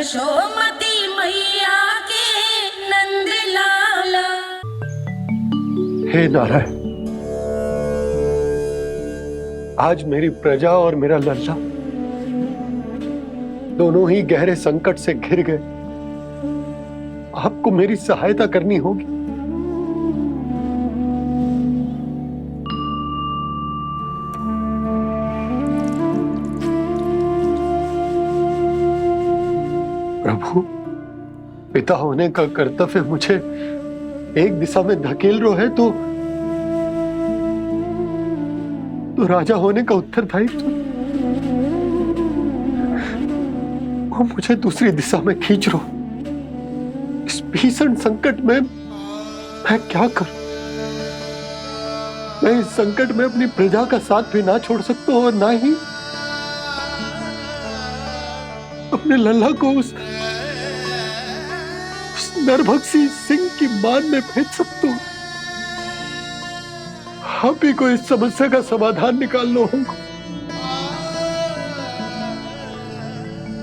यशोमती मैया के नंद लाला। हे नारायण, आज मेरी प्रजा और मेरा लल्ला दोनों ही गहरे संकट से घिर गए। आपको मेरी सहायता करनी होगी। प्रभु, पिता होने का कर्तव्य मुझे एक दिशा में धकेल रहे है तो राजा होने का उत्तरदायित्व वो मुझे दूसरी दिशा में खींच रो। इस भीषण संकट में मैं क्या करूं? मैं इस संकट में अपनी प्रजा का साथ भी ना छोड़ सकता हूं और ना ही अपने लल्ला को उस नरभक्षी सिंह की मान में भेज सकता हूं। आप ही को इस समस्या का समाधान निकालना होगा।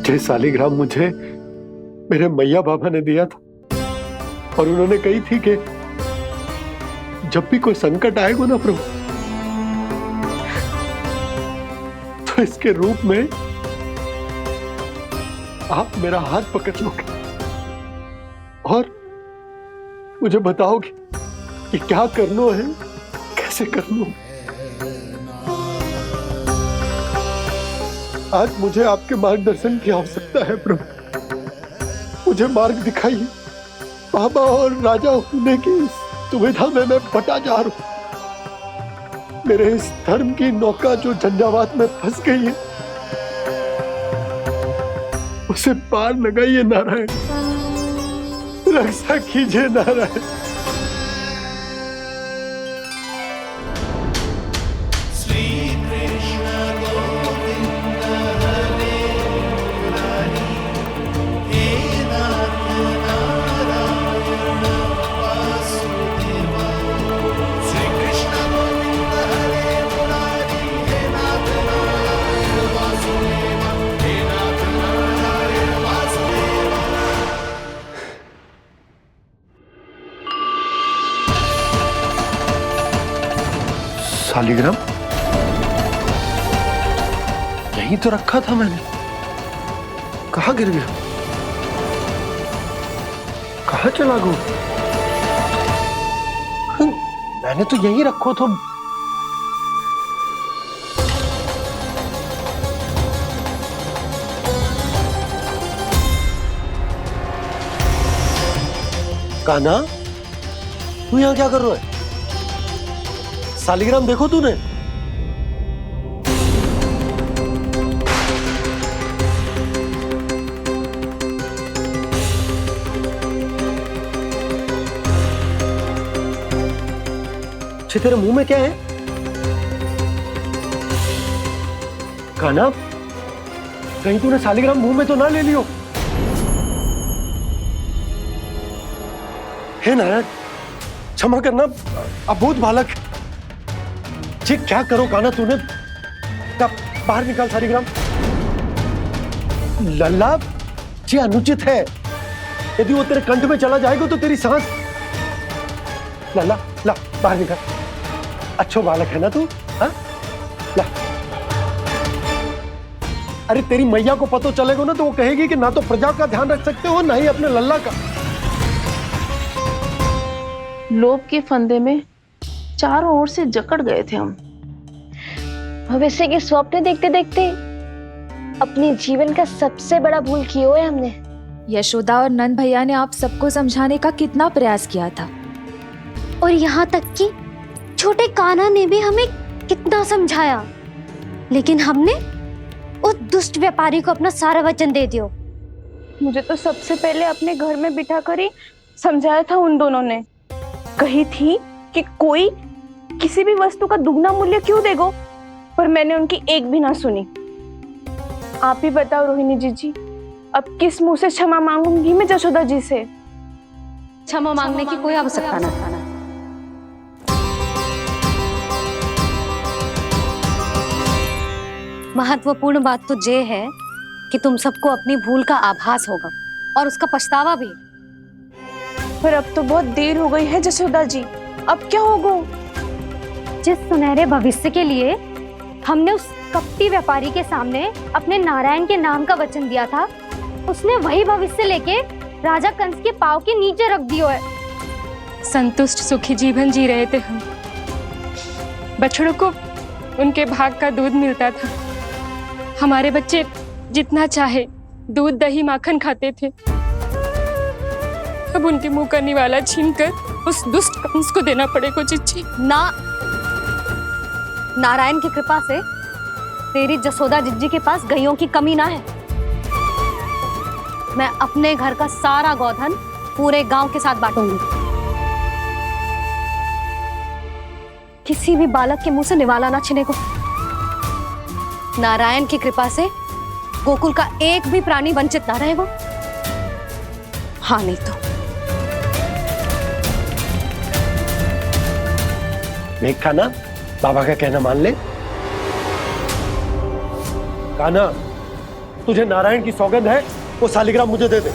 जय शालिग्राम मुझे मेरे मैया बाबा ने दिया था और उन्होंने कही थी कि जब भी कोई संकट आएगा ना प्रभु, तो इसके रूप में आप मेरा हाथ पकड़ लोगे और मुझे बताओगे कि क्या करना है, कैसे करना है। आज मुझे आपके मार्गदर्शन की आवश्यकता है प्रभु। मुझे मार्ग दिखाइए। बाबा और राजा होने की सुविधा में मैं फटा जा रहा हूं। मेरे इस धर्म की नौका जो झंझावात में फंस गई है, उसे पार लगाइए नारायण। रक्षा कीजिए नारायण। शालिग्राम यहीं तो रखा था मैंने। कहाँ गिर गया? कहाँ चला गया? मैंने तो यहीं रखो था। कान्हा, तू यहाँ क्या कर रहा है? शालिग्राम देखो तूने? तेरे मुंह में क्या है? कान्हा, कहीं तूने शालिग्राम मुंह में तो ना ले लियो? हे नारायण, क्षमा करना, अबोध बालक। जी क्या करो कान्हा तूने? बाहर निकाल शालिग्राम। लल्ला, जी अनुचित है। यदि वो तेरे कंठ में चला जाएगा तो तेरी सांस। लल्ला, ला बाहर निकाल। अच्छो बालक है ना तू? हाँ, ला। अरे तेरी मैया को पता चलेगा ना तो वो कहेगी कि ना तो प्रजा का ध्यान रख सकते हो ना ही अपने लल्ला का। लोभ के फंदे में चारों ओर से जकड़ गए थे हम। भविष्य के स्वप्न देखते देखते अपने जीवन का सबसे बड़ा भूल किया है हमने। यशोदा और नंद भैया ने आप सबको समझाने का कितना प्रयास किया था, और यहाँ तक कि छोटे कान्हा ने भी हमें कितना समझाया, लेकिन हमने उस दुष्ट व्यापारी को अपना सारा वचन दे दिया। मुझे तो सबसे पहले अपने घर में बिठा कर ही समझाया था उन दोनों ने। कही थी कि कोई किसी भी वस्तु का दुगना मूल्य क्यों देगा, पर मैंने उनकी एक भी ना सुनी। आप ही बताओ रोहिणी जी, अब किस मुंह से क्षमा मांगूंगी मैं जशोदा जी से? क्षमा मांगने की कोई आवश्यकता ना था। महत्वपूर्ण बात तो ये है कि तुम सबको अपनी भूल का आभास होगा और उसका पछतावा भी। पर अब तो बहुत देर हो गई है जसोदा जी, अब क्या होगा? जिस सुनहरे भविष्य के लिए हमने उस कपटी व्यापारी के सामने अपने नारायण के नाम का वचन दिया था, उसने वही भविष्य लेके राजा कंस के पांव के नीचे रख दियो है। संतुष्ट सुखी जीवन जी रहे थे हम। बछड़ों को उनके भाग का दूध मिलता था। हमारे बच्चे जितना चाहे दूध दही माखन खाते थे। अब उनके मुंह का निवाला छीनकर उस दुष्ट कंस को देना पड़ेगा चिच्ची। ना, नारायण की कृपा से तेरी जसोदा जिज्जी के पास गैयों की कमी ना है। मैं अपने घर का सारा गोधन पूरे गांव के साथ बांटूंगी। किसी भी बालक के मुंह से निवाला ना छिने को। नारायण की कृपा से गोकुल का एक भी प्राणी वंचित ना रहेगा। हाँ नहीं तो देख कान्हा, बाबा का कहना मान ले। कान्हा, तुझे नारायण की सौगंध है, वो शालिग्राम मुझे दे दे।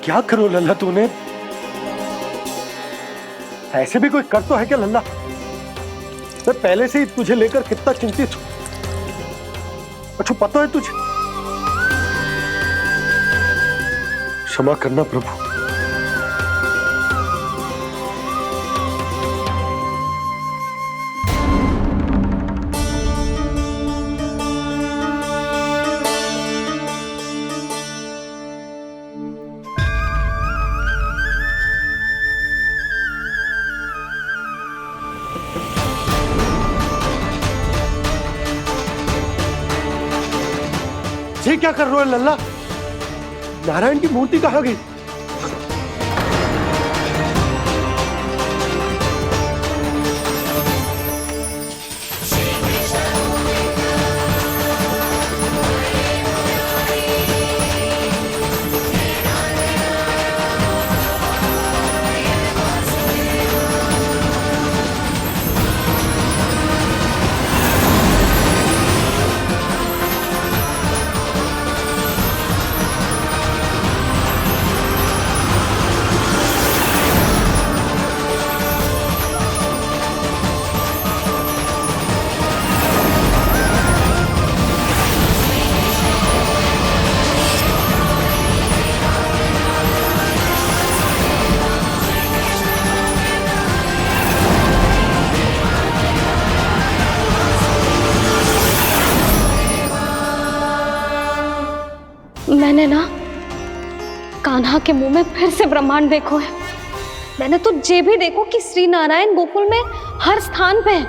क्या करो लल्ला तूने? ऐसे भी कोई कर तो है क्या लल्ला? मैं पहले से ही तुझे लेकर कितना चिंतित हूं। अच्छा पता है तुझे? क्षमा करना प्रभु। ये क्या कर रहे हो लल्ला? नारायण की मूर्ति कहाँ गई? मैंने ना कान्हा के मुंह में फिर से ब्रह्मांड देखो है। मैंने तो ये भी देखो कि श्री नारायण गोकुल में हर स्थान पे है।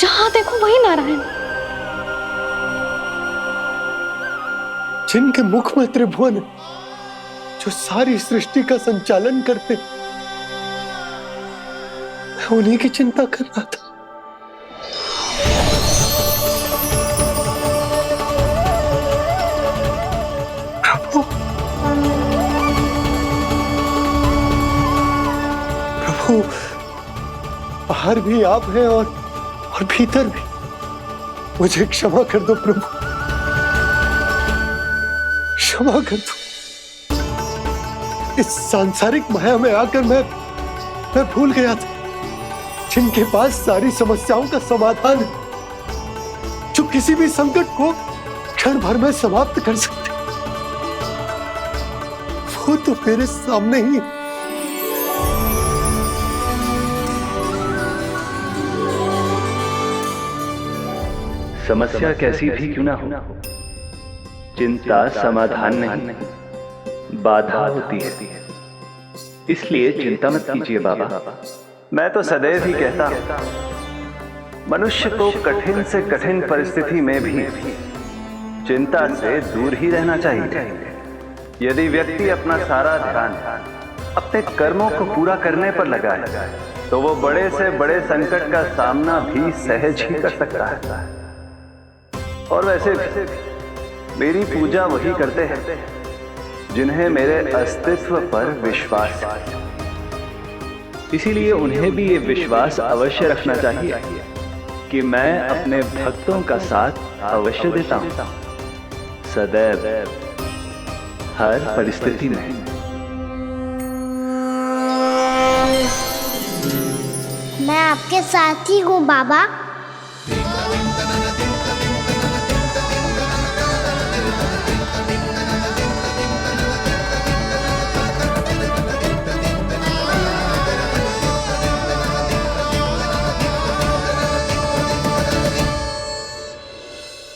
जहां देखो वही नारायण। जिनके मुख में त्रिभुवन, जो सारी सृष्टि का संचालन करते, मैं उन्हीं की चिंता कर रहा था। प्रभु, बाहर भी आप हैं और भीतर भी। मुझे क्षमा कर दो प्रभु, क्षमा कर दो। इस सांसारिक माया में आकर मैं भूल गया था जिनके पास सारी समस्याओं का समाधान है, जो किसी भी संकट को क्षण भर में समाप्त कर सकते, वो तो मेरे सामने ही है। समस्या कैसी भी क्यों ना हो, चिंता समाधान नहीं, बाधा होती है। इसलिए चिंता मत कीजिए बाबा। मैं तो सदैव ही कहता हूं, मनुष्य को कठिन से कठिन परिस्थिति में भी चिंता से दूर ही रहना चाहिए। यदि व्यक्ति अपना सारा ध्यान अपने कर्मों को पूरा करने पर लगाए, तो वो बड़े से बड़े संकट का सामना भी सहज ही कर सकता है। और वैसे भी मेरी पूजा वही करते हैं जिन्हें मेरे अस्तित्व पर विश्वास है। इसीलिए उन्हें भी ये विश्वास अवश्य रखना चाहिए कि मैं अपने भक्तों का साथ अवश्य देता हूं, सदैव, हर परिस्थिति में। मैं आपके साथ ही हूँ बाबा।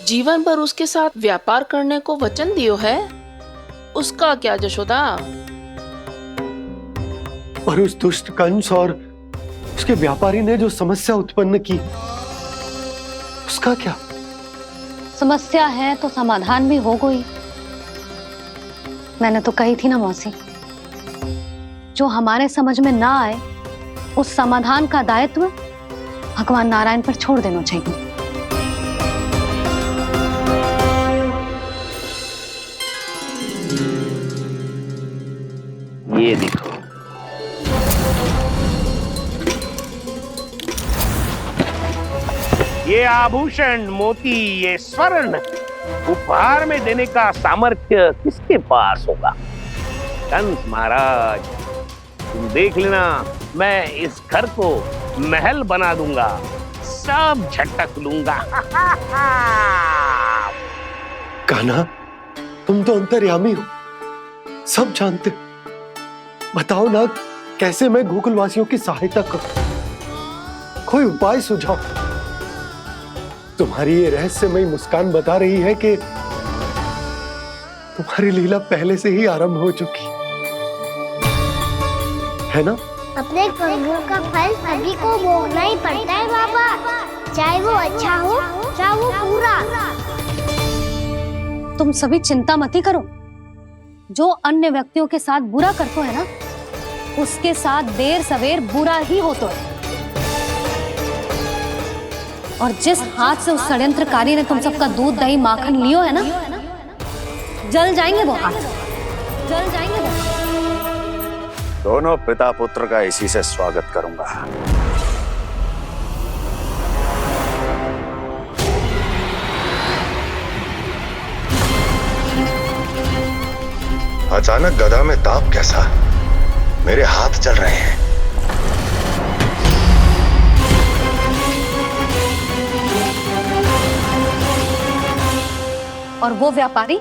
जीवन भर उसके साथ व्यापार करने को वचन दियो है, उसका क्या यशोदा? और उस दुष्ट कंस और उसके व्यापारी ने जो समस्या उत्पन्न की, उसका क्या? समस्या है तो समाधान भी हो गई। मैंने तो कही थी ना मौसी, जो हमारे समझ में ना आए उस समाधान का दायित्व भगवान नारायण पर छोड़ देना चाहिए। ये देखो, ये आभूषण, मोती, ये स्वर्ण उपहार में देने का सामर्थ्य किसके पास होगा? कंस महाराज, तुम देख लेना, मैं इस घर को महल बना दूंगा, सब झटक लूंगा। कान्हा, तुम तो अंतर्यामी हो, सब जानते हो। बताओ ना, कैसे मैं गोकुलवासियों की सहायता करूं? कोई उपाय सुझाओ। तुम्हारी ये रहस्यमयी मुस्कान बता रही है कि तुम्हारी लीला पहले से ही आरंभ हो चुकी है ना? अपने कर्मों का फल सभी को भोगना ही पड़ता है बाबा, चाहे वो अच्छा हो चाहे वो बुरा। तुम सभी चिंता मत करो। जो अन्य व्यक्तियों के साथ बुरा करते है ना, उसके साथ देर सवेर बुरा ही होता है। और जिस हाथ से उस षड्यंत्रकारी ने तुम सबका दूध दही माखन लियो है ना, जल जाएंगे वो हाथ, जल जाएंगे वो। दोनों पिता पुत्र का इसी से स्वागत करूंगा। अचानक गदा में ताप कैसा? मेरे हाथ चल रहे हैं। और वो व्यापारी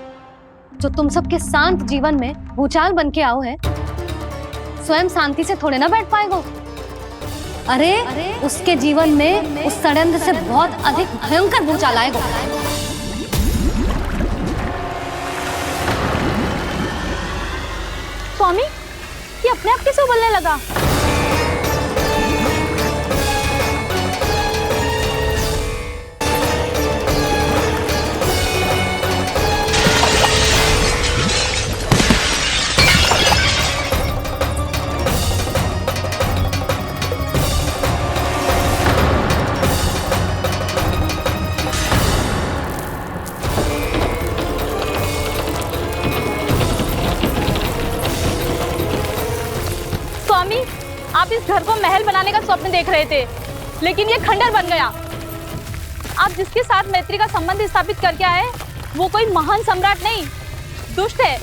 जो तुम सबके शांत जीवन में भूचाल बन के आओ है, स्वयं शांति से थोड़े ना बैठ पाएगा। अरे उसके जीवन में उस षड्यंत्र से बहुत अधिक भयंकर भूचाल आएगा। स्वामी, ये अपने आप कैसे उबलने लगा? स्वामी, आप इस घर को महल बनाने का स्वप्न देख रहे थे, लेकिन ये खंडर बन गया। आप जिसके साथ मैत्री का संबंध स्थापित करके आए, वो कोई महान सम्राट नहीं, दुष्ट है।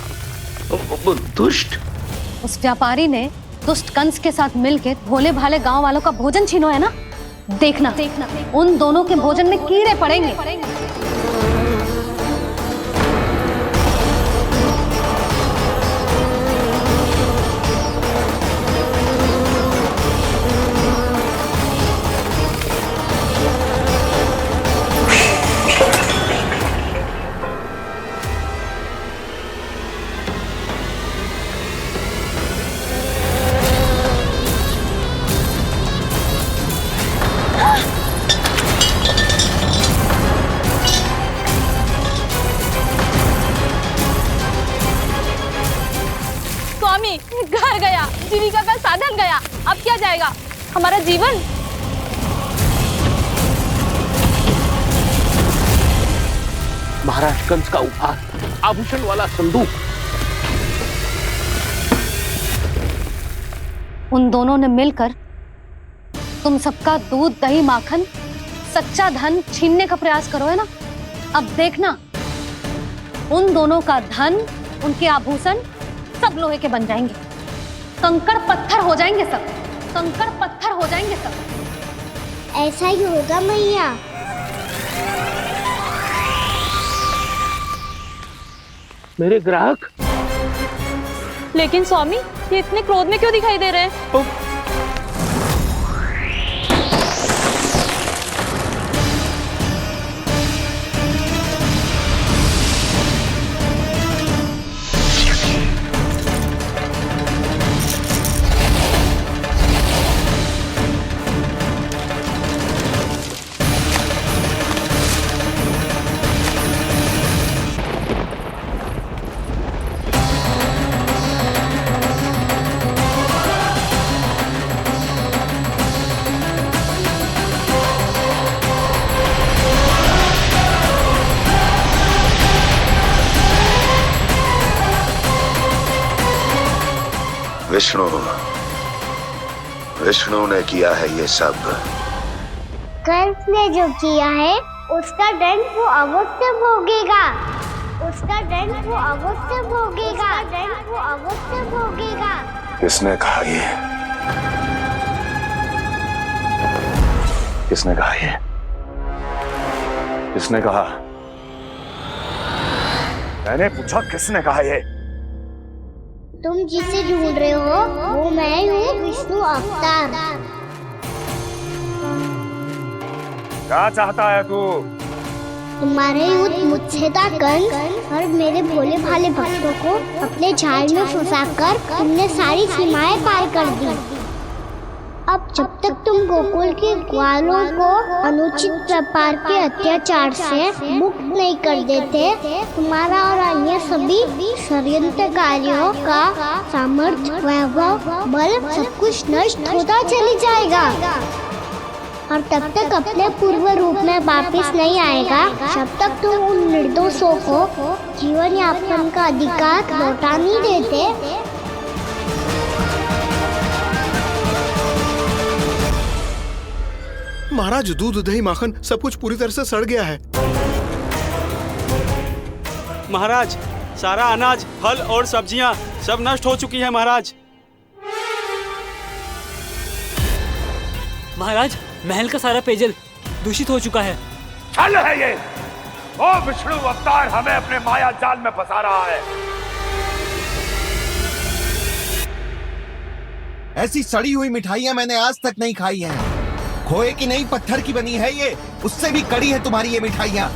दुष्ट? उस व्यापारी ने दुष्ट कंस के साथ मिलकर भोले भाले गांव वालों का भोजन छीनो है ना, देखना उन दोनों के भोजन में कीड़े पड़ेंगे। स्वामी, घर गया, जीविका का साधन गया, अब क्या जाएगा हमारा जीवन? महाराज कंस का उपहार, आभूषण वाला संदूक, उन दोनों ने मिलकर तुम सबका दूध दही माखन सच्चा धन छीनने का प्रयास करो, है ना? अब देखना, उन दोनों का धन, उनके आभूषण सब लोहे के बन जाएंगे, कंकड़ पत्थर हो जाएंगे सब, कंकड़ पत्थर हो जाएंगे सब। ऐसा ही होगा मैया। मेरे ग्राहक। लेकिन स्वामी, ये इतने क्रोध में क्यों दिखाई दे रहे हैं? विष्णु, विष्णु ने किया है ये सब। कंस ने जो किया है उसका दंड वो अवश्य भोगेगा, उसका दंड वो अवश्य भोगेगा, दंड वो अवश्य भोगेगा। किसने कहा ये? किसने कहा ये? किसने कहा? मैंने पूछा किसने कहा ये? तुम जिसे ढूंढ रहे हो वो मैं हूँ, विष्णु अवतार। क्या चाहता है तू? तुम्हारे युद्ध मुझसे था कंस, और मेरे भोले भाले भक्तों को अपने जाल में फंसाकर तुमने सारी सीमाएं पार कर दी। अब जब तक तुम गोकुल के ग्वालों को अनुचित प्रकार के अत्याचार से मुक्त नहीं कर देते, तुम्हारा और अन्य सभी षड्यंत्रकारियों का सामर्थ्य, वैभव, बल सब कुछ नष्ट होता चली जाएगा, और तब तक अपने पूर्व रूप में वापस नहीं आएगा जब तक तुम उन निर्दोषों को जीवन यापन का अधिकार लौटा नहीं देते। महाराज, दूध दही माखन सब कुछ पूरी तरह से सड़ गया है। महाराज, सारा अनाज, फल और सब्जियां सब नष्ट हो चुकी हैं महाराज। महाराज, महल का सारा पेयजल दूषित हो चुका है। छल है ये। ओ विष्णु अवतार हमें अपने माया जाल में फंसा रहा है। ऐसी सड़ी हुई मिठाइयां मैंने आज तक नहीं खाई हैं। खोए की नहीं, पत्थर की बनी है ये, उससे भी कड़ी है तुम्हारी ये मिठाइयां।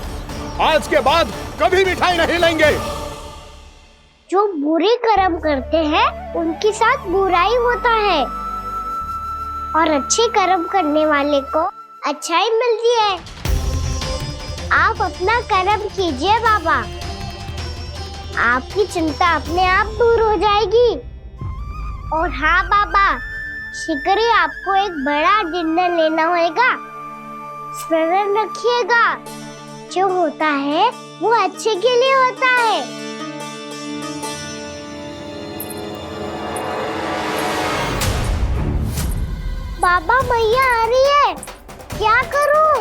आज के बाद कभी मिठाई नहीं लेंगे। जो बुरे कर्म करते हैं उनके साथ बुराई होता है, और अच्छे कर्म करने वाले को अच्छाई मिलती है। आप अपना कर्म कीजिए बाबा, आपकी चिंता अपने आप दूर हो जाएगी। और हाँ बाबा, शीघ्र ही आपको एक बड़ा निर्णय लेना होगा। स्मरण रखिएगा, जो होता है वो अच्छे के लिए होता है। बाबा, मैया आ रही है, क्या करूं?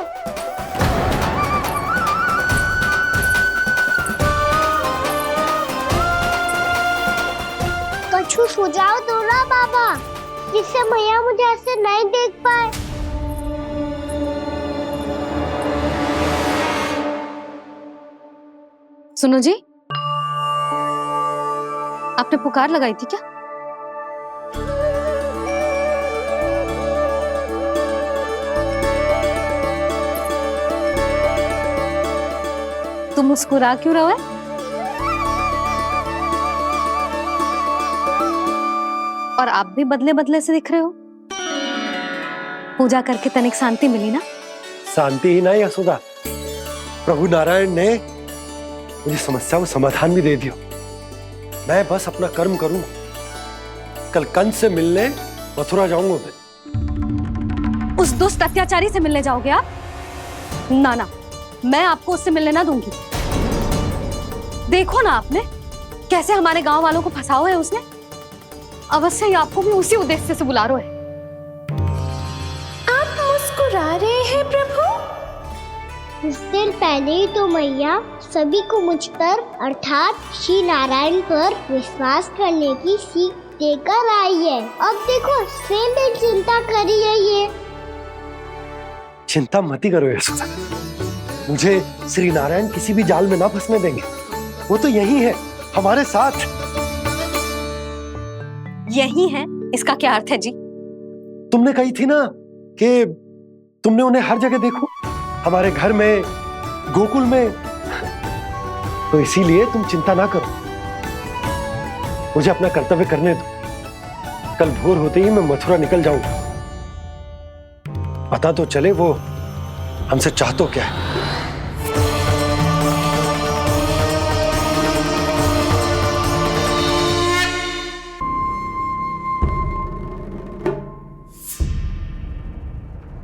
कुछ सुझाव दो ना बाबा, जिससे मैया मुझे ऐसे नहीं देख पाए। सुनो जी, आपने पुकार लगाई थी क्या? तुम मुस्कुरा क्यों रहे हो? और आप भी बदले बदले से दिख रहे हो। पूजा करके तनिक शांति मिली ना? शांति ही नहीं यशोदा, प्रभु नारायण ने मुझे समस्या को समाधान भी दे दिया। मैं बस अपना कर्म करूं। कल कंस से मिलने मथुरा जाऊंगा मैं। उस दुष्ट अत्याचारी से मिलने जाओगे आप? ना ना, मैं आपको उससे मिलने ना दूंगी। देखो ना आपने कैसे हमारे गांव वालों को फंसाओ है उसने। अवश्य ही आपको भी उसी उद्देश्य से बुला रहे हैं। आप मुस्कुरा रहे हैं प्रभु? कुछ देर पहले ही तो मैया सभी को मुझ पर अर्थात श्री नारायण पर विश्वास करने की सीख देकर आई है। अब देखो स्वयं भी चिंता करी है ये। चिंता मत ही करो यशोदा, मुझे श्री नारायण किसी भी जाल में ना फंसने देंगे। वो तो यही है हमारे साथ। यही है, इसका क्या अर्थ है जी? तुमने कही थी ना कि तुमने उन्हें हर जगह देखो, हमारे घर में, गोकुल में, तो इसीलिए तुम चिंता ना करो, मुझे अपना कर्तव्य करने दो। कल भोर होते ही मैं मथुरा निकल जाऊंगा। पता तो चले वो हमसे चाहतो क्या है।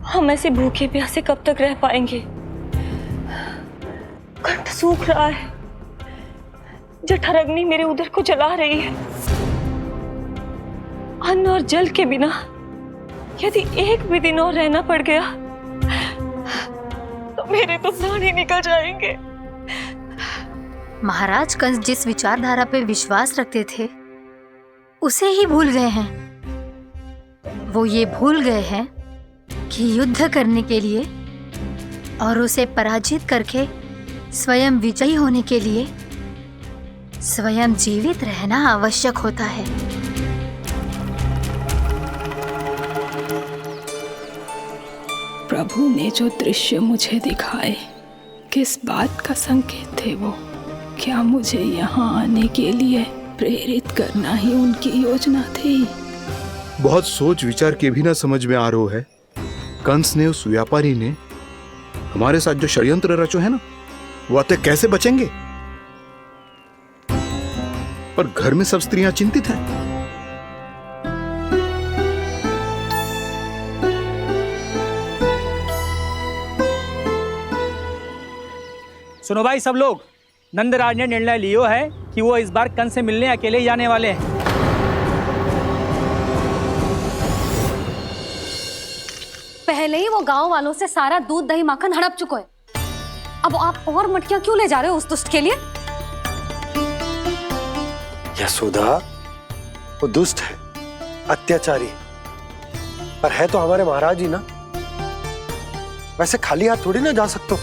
हम ऐसे भूखे प्यासे कब तक रह पाएंगे? कंठ सूख रहा है, जठराग्नि मेरे उदर को जला रही है। अन्न और जल के बिना यदि एक भी दिन और रहना पड़ गया तो मेरे तो प्राण ही निकल जाएंगे। महाराज कंस जिस विचारधारा पे विश्वास रखते थे उसे ही भूल गए हैं। वो ये भूल गए हैं कि युद्ध करने के लिए और उसे पराजित करके स्वयं विजयी होने के लिए स्वयं जीवित रहना आवश्यक होता है। प्रभु ने जो दृश्य मुझे दिखाए, किस बात का संकेत थे वो? क्या मुझे यहाँ आने के लिए प्रेरित करना ही उनकी योजना थी? बहुत सोच विचार के भी ना समझ में आ रहा है। कंस ने, उस व्यापारी ने हमारे साथ जो षड्यंत्र रचो है ना, वो आते कैसे बचेंगे? पर घर में सब स्त्रियां चिंतित हैं। सुनो भाई सब लोग, नंदराज ने निर्णय लियो है कि वो इस बार कंस से मिलने अकेले ही जाने वाले हैं। पहले ही वो गांव वालों से सारा दूध दही माखन हड़प चुके हैं। अब आप और मटकियां क्यों ले जा रहे हो उस दुष्ट के लिए? यशोदा, वो दुष्ट है, अत्याचारी, पर है तो हमारे महाराज ही ना। वैसे खाली हाथ थोड़ी ना जा सकते।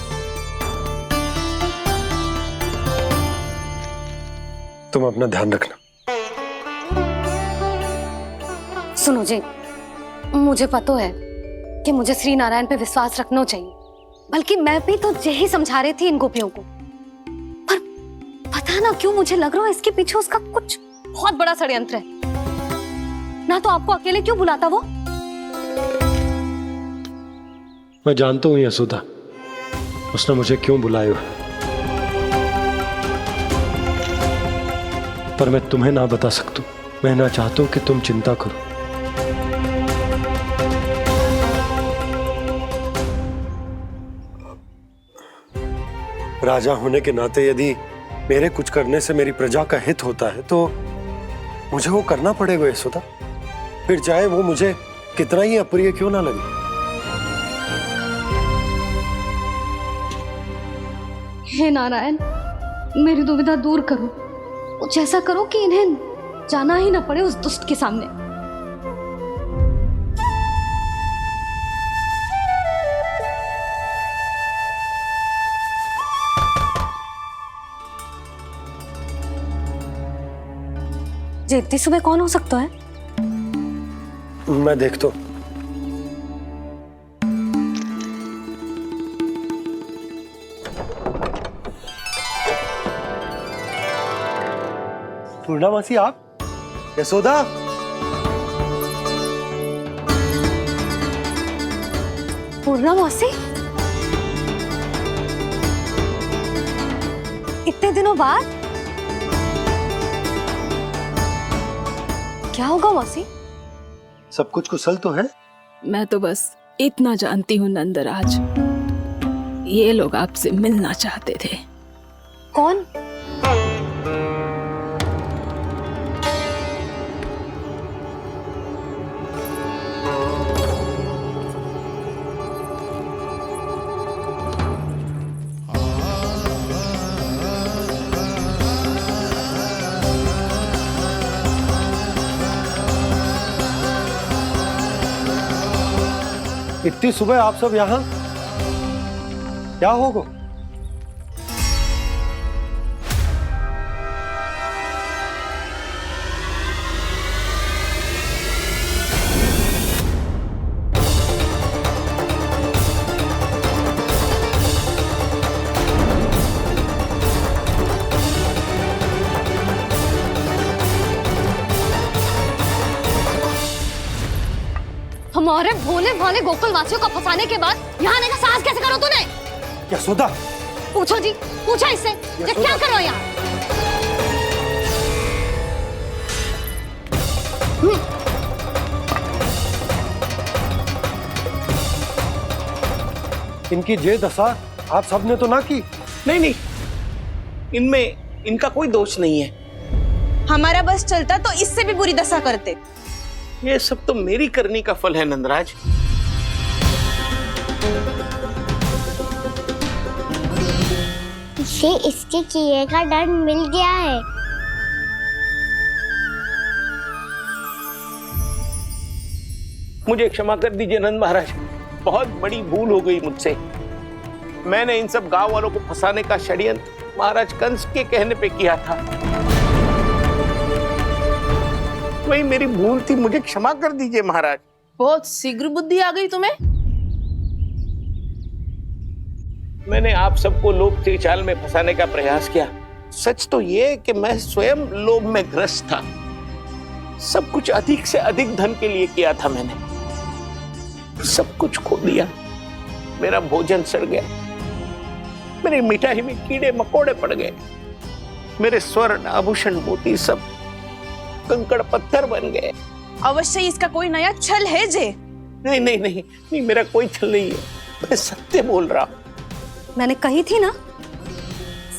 तुम अपना ध्यान रखना। सुनो जी, मुझे पता है कि मुझे श्री नारायण पे विश्वास रखना चाहिए, बल्कि मैं भी तो यही समझा रही थी इन गोपियों को। पर पता ना क्यों मुझे लग रहा है इसके पीछे उसका कुछ बहुत बड़ा षड्यंत्र है। ना तो आपको अकेले क्यों बुलाता वो? मैं जानता हूं यशोदा, उसने मुझे क्यों बुलाया है, पर मैं तुम्हें ना बता सकता। मैं ना चाहता हूं कि तुम चिंता करो। राजा होने के नाते यदि मेरे कुछ करने से मेरी प्रजा का हित होता है तो मुझे वो करना पड़ेगा यशोदा, फिर चाहे वो मुझे कितना ही अप्रिय क्यों ना लगे। हे नारायण, मेरी दुविधा दूर करो। कुछ ऐसा करो कि इन्हें जाना ही ना पड़े उस दुष्ट के सामने। जी इतनी सुबह कौन हो सकता है? मैं देखता हूं। पूर्णामासी, आप? यशोदा, पूर्णामासी, इतने दिनों बाद? क्या होगा मौसी? सब कुछ कुशल तो है? मैं तो बस इतना जानती हूँ नंदराज, ये लोग आपसे मिलना चाहते थे। कौन? इतनी सुबह आप सब यहाँ? क्या होगा? हमारे भोले भाले गोकुल वासियों को फंसाने के बाद यहाँ आने का साहस कैसे करो तूने? यशोदा, पूछो जी, पूछो इससे कि क्या करो यहाँ? इनकी ये दशा आप सबने तो ना की? नहीं नहीं, इनमें इनका कोई दोष नहीं है। हमारा बस चलता तो इससे भी बुरी दशा करते। ये सब तो मेरी करनी का फल है नंदराज। इसे इसके किए का दंड मिल गया है। मुझे क्षमा कर दीजिए नंद महाराज, बहुत बड़ी भूल हो गई मुझसे। मैंने इन सब गांव वालों को फंसाने का षड्यंत्र महाराज कंस के कहने पे किया था। वही मेरी भूल थी, मुझे क्षमा कर दीजिए महाराज। बहुत शीघ्र बुद्धि आ गई तुम्हें। मैंने आप सबको लोभ के जाल में फंसाने का प्रयास किया। सच तो ये कि मैं स्वयं लोभ में ग्रस्त था। सब कुछ अधिक से अधिक धन के लिए किया था मैंने। सब कुछ खो दिया। मेरा भोजन सड़ गया, मेरी मिठाई में कीड़े मकोड़े पड़ गए, मेरे स्वर्ण आभूषण मोती सब कंकड़ पत्थर बन गए। अवश्य इसका कोई नया छल है जे। नहीं नहीं नहीं नहीं, मेरा कोई छल नहीं है, मैं सत्य बोल रहा हूं। मैंने कही थी ना,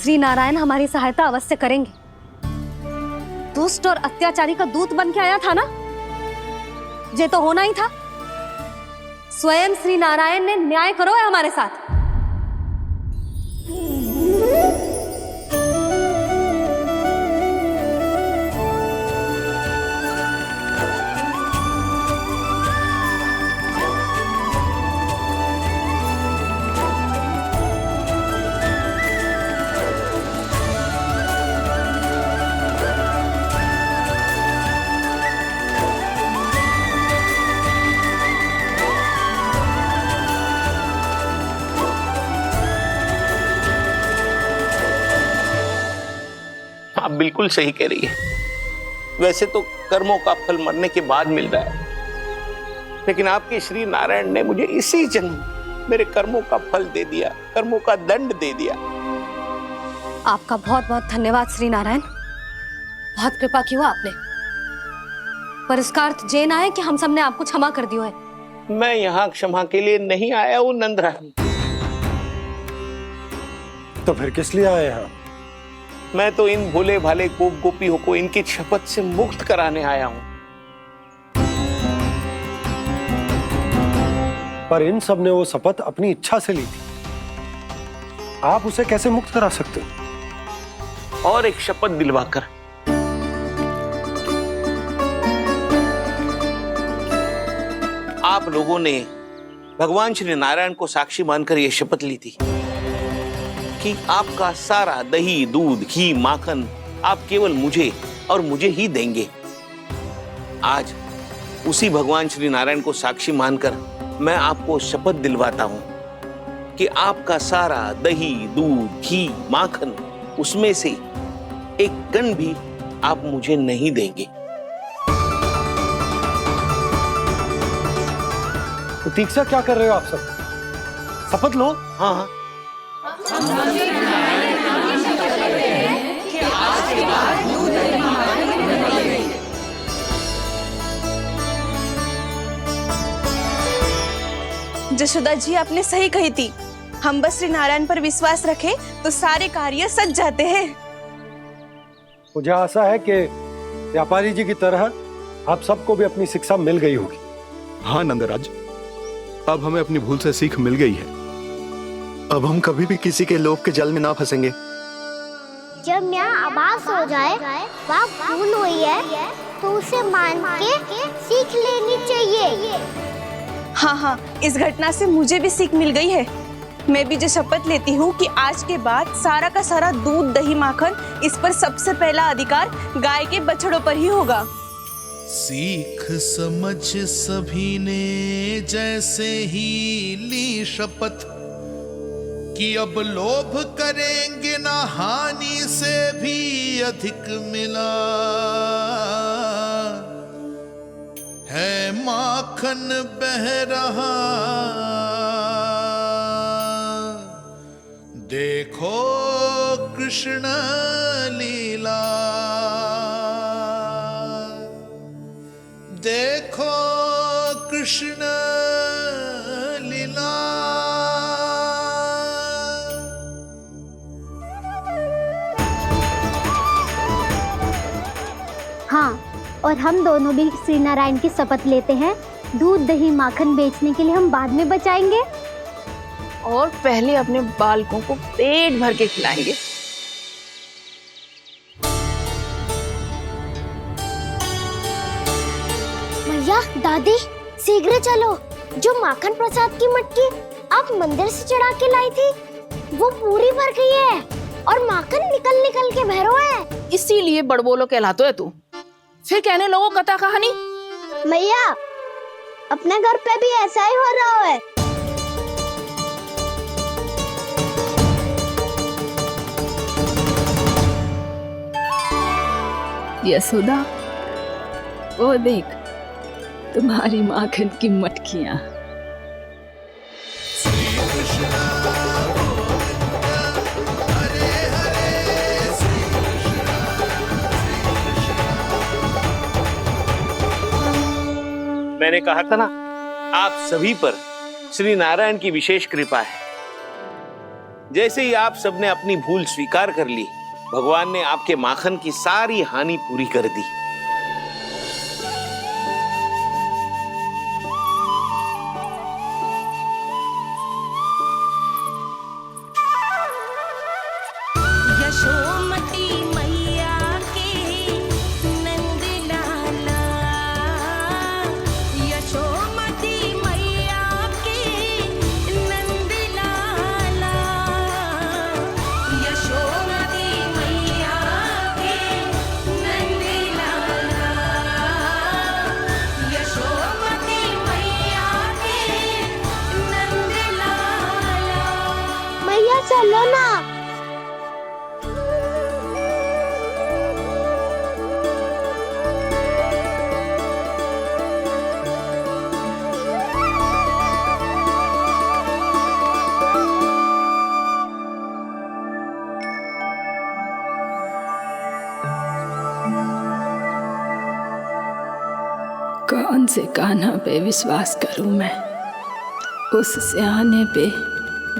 श्री नारायण हमारी सहायता अवश्य करेंगे। दुष्ट और अत्याचारी का दूत बन के आया था ना, ये तो होना ही था। स्वयं श्री नारायण ने न्याय करो है हमारे साथ। आप बिल्कुल सही कह रही है। वैसे तो कर्मों का फल मरने के बाद मिल रहा है, लेकिन आपके श्री नारायण ने मुझे इसी जन्म मेरे कर्मों का फल दे दिया, कर्मों का दंड दे दिया। आपका बहुत बहुत धन्यवाद श्री नारायण, बहुत कृपा की हो आपने। पर इसका अर्थ ये ना है कि हम सबने आपको क्षमा कर दिया है। मैं यहाँ क्षमा के लिए नहीं आया हूँ नंदरानी। तो फिर किस लिए आए हैं? मैं तो इन भोले भाले गोप गोपियों को इनकी शपथ से मुक्त कराने आया हूं। पर इन सब ने वो शपथ अपनी इच्छा से ली थी, आप उसे कैसे मुक्त करा सकते? और एक शपथ दिलवाकर। आप लोगों ने भगवान श्री नारायण को साक्षी मानकर यह शपथ ली थी कि आपका सारा दही, दूध, घी, माखन आप केवल मुझे और मुझे ही देंगे। आज उसी भगवान श्री नारायण को साक्षी मानकर मैं आपको शपथ दिलवाता हूं कि आपका सारा दही, दूध, घी, माखन उसमें से एक कण भी आप मुझे नहीं देंगे। प्रतीक्षा क्या कर रहे हो आप सब? शपथ लो। हाँ हाँ, जशोदा जी आपने सही कही थी। हम बस श्री नारायण पर विश्वास रखें तो सारे कार्य सज जाते हैं। मुझे आशा है कि व्यापारी जी की तरह आप सबको भी अपनी शिक्षा मिल गई होगी। हाँ नंदराज, अब हमें अपनी भूल से सीख मिल गई है। अब हम कभी भी किसी के लोभ के जल में ना फंसेंगे। जब यहाँ आभास हो जाए वह भूल हुई है तो उसे मान के सीख लेनी चाहिए। हाँ हाँ, इस घटना से मुझे भी सीख मिल गई है। मैं भी जो शपथ लेती हूँ कि आज के बाद सारा का सारा दूध दही माखन इस पर सबसे पहला अधिकार गाय के बछड़ों पर ही होगा। सीख समझ सभी ने जैसे ही ली शपथ कि अब लोभ करेंगे ना हानि से भी अधिक मिला है माखन बह रहा देखो कृष्ण लीला देखो कृष्ण लीला। हाँ, और हम दोनों भी श्री नारायण की शपथ लेते हैं, दूध दही माखन बेचने के लिए हम बाद में बचाएंगे और पहले अपने बालकों को पेट भर के खिलाएंगे। भैया दादी शीघ्र चलो, जो माखन प्रसाद की मटकी आप मंदिर से चढ़ा के लाई थी वो पूरी भर गई है और माखन निकल निकल के भरो है। इसीलिए बड़बोलो कहलाते है तू। फिर कहने लोगों कथा कहानी। भैया अपने घर पे भी ऐसा ही हो रहा है। यशोदा, वो देख तुम्हारी माखन की मटकियां। मैंने कहा था ना, आप सभी पर श्री नारायण की विशेष कृपा है। जैसे ही आप सबने अपनी भूल स्वीकार कर ली, भगवान ने आपके माखन की सारी हानि पूरी कर दी। यशोमती मैया के नंद लाला, यशोमती मैया के नंद लाला, यशोमती मैया के नंद लाला, यशोमती मैया के नंद लाला। मैया चलो ना। कौन से कान्हा पे विश्वास करूं मैं, उस सियाने पे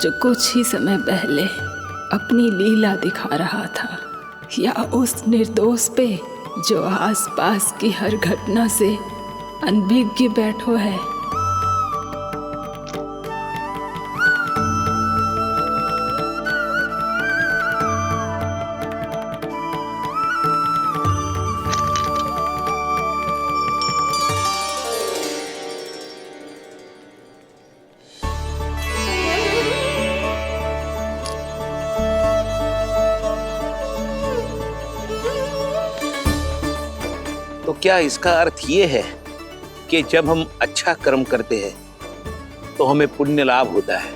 जो कुछ ही समय पहले अपनी लीला दिखा रहा था, या उस निर्दोष पे जो आसपास की हर घटना से अनभिज्ञ बैठो है। तो क्या इसका अर्थ ये है कि जब हम अच्छा कर्म करते हैं तो हमें पुण्य लाभ होता है,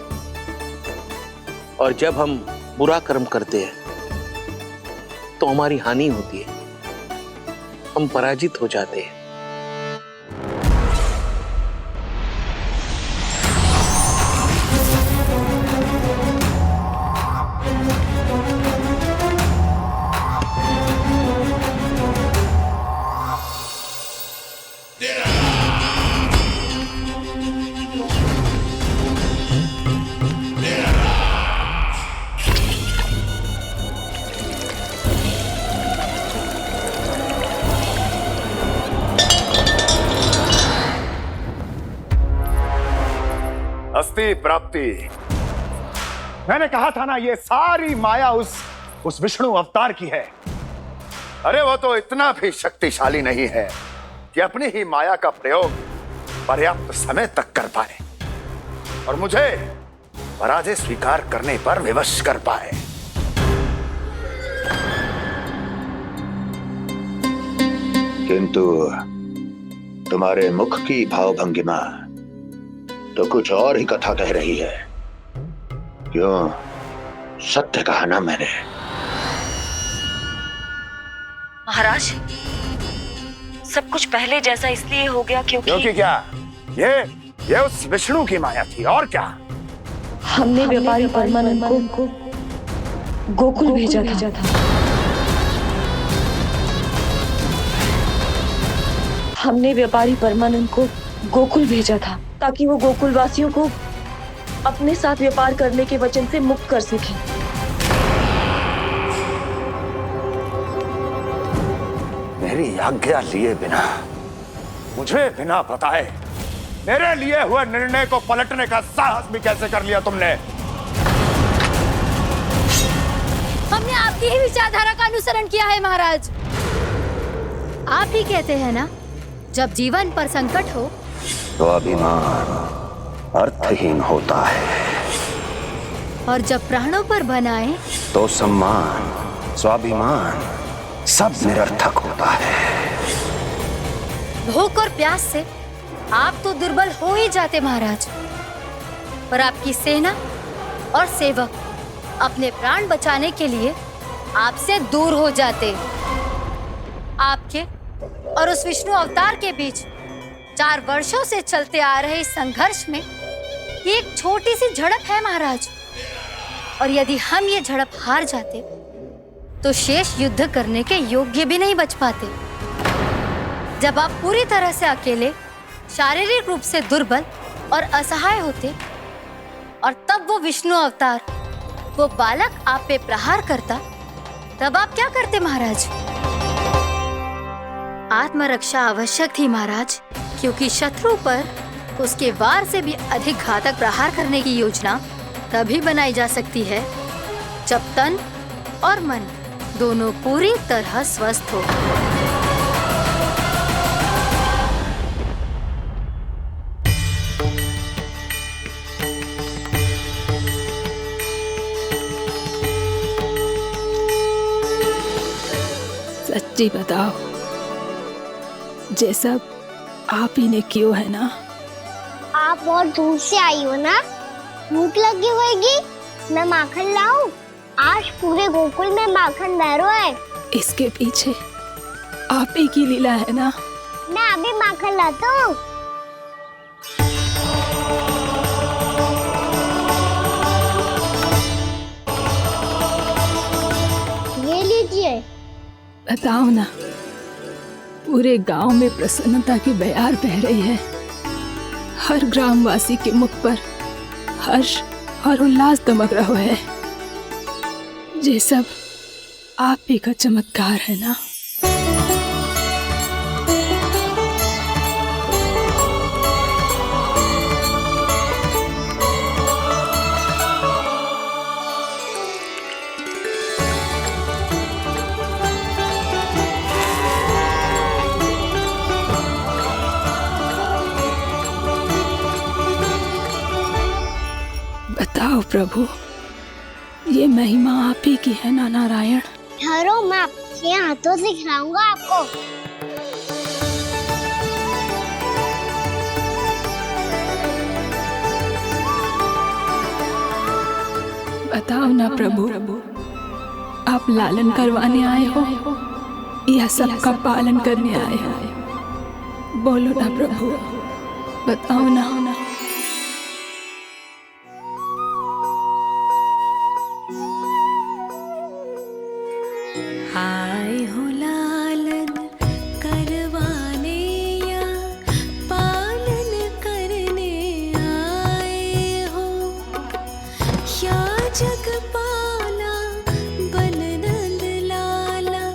और जब हम बुरा कर्म करते हैं तो हमारी हानि होती है, हम पराजित हो जाते हैं। अस्ति प्राप्ति। मैंने कहा था ना, ये सारी माया उस विष्णु अवतार की है। अरे वो तो इतना भी शक्तिशाली नहीं है कि अपनी ही माया का प्रयोग पर्याप्त समय तक कर पाए। और मुझे पराजय स्वीकार करने पर विवश कर पाए। किंतु तुम्हारे मुख की भावभंगिमा तो कुछ और ही कथा कह रही है। क्यों? सत्य कहा ना मैंने। महाराज, सब कुछ पहले जैसा इसलिए हो गया क्योंकि क्या? ये उस विष्णु की माया थी, और क्या? हमने व्यापारी परमानंद को गोकुल भेजा था। हमने व्यापारी परमानंद को गोकुल भेजा था ताकि वो गोकुल वासियों को अपने साथ व्यापार करने के वचन से मुक्त कर सके। मेरी आज्ञा लिए बिना, मुझे बिना बताए मेरे लिए हुए निर्णय को पलटने का साहस भी कैसे कर लिया तुमने? हमने आपकी ही विचारधारा का अनुसरण किया है महाराज। आप ही कहते हैं ना, जब जीवन पर संकट हो तो अभिमान अर्थहीन होता है, और जब प्राणों पर बनाए तो सम्मान स्वाभिमान सब निरर्थक होता है। भूख और प्यास से आप तो दुर्बल हो ही जाते महाराज, पर आपकी सेना और सेवक अपने प्राण बचाने के लिए आपसे दूर हो जाते। आपके और उस विष्णु अवतार के बीच 4 वर्षों से चलते आ रहे इस संघर्ष में ये एक छोटी सी झड़प है महाराज, और यदि हम ये झड़प हार जाते तो शेष युद्ध करने के योग्य भी नहीं बच पाते। जब आप पूरी तरह से अकेले, शारीरिक रूप से दुर्बल और असहाय होते, और तब वो विष्णु अवतार, वो बालक आप पे प्रहार करता, तब आप क्या करते महाराज? आत्मरक्षा आवश्यक थी महाराज, क्योंकि शत्रु पर उसके वार से भी अधिक घातक प्रहार करने की योजना तभी बनाई जा सकती है जब तन और मन दोनों पूरी तरह स्वस्थ हो। सच्ची बताओ, ये सब आप ही ने क्यों है ना? आप बहुत दूर से आई हो ना, भूख लगी होगी। मैं माखन लाऊं? आज पूरे गोकुल में माखन बह रहा है। इसके पीछे आप ही की लीला है ना? मैं अभी माखन लाता हूँ। ये लीजिए। बताओ ना, पूरे गांव में प्रसन्नता की बयार बह रही है। हर ग्रामवासी के मुख पर हर्ष और उल्लास दमक रहा है। ये सब आप ही का चमत्कार है ना? बताओ प्रभु, ये महिमा आप ही की है ना नारायण? ठहरो, मैं आपके हाथों से खिलाऊंगा आपको। बताओ ना प्रभु, आप लालन करवाने आए हो या सबका पालन करने आए हो? बोलो ना प्रभु, बताओ ना। आए हो लालन करवाने या पालन करने आए हो, या जगपाला बन नंद लाला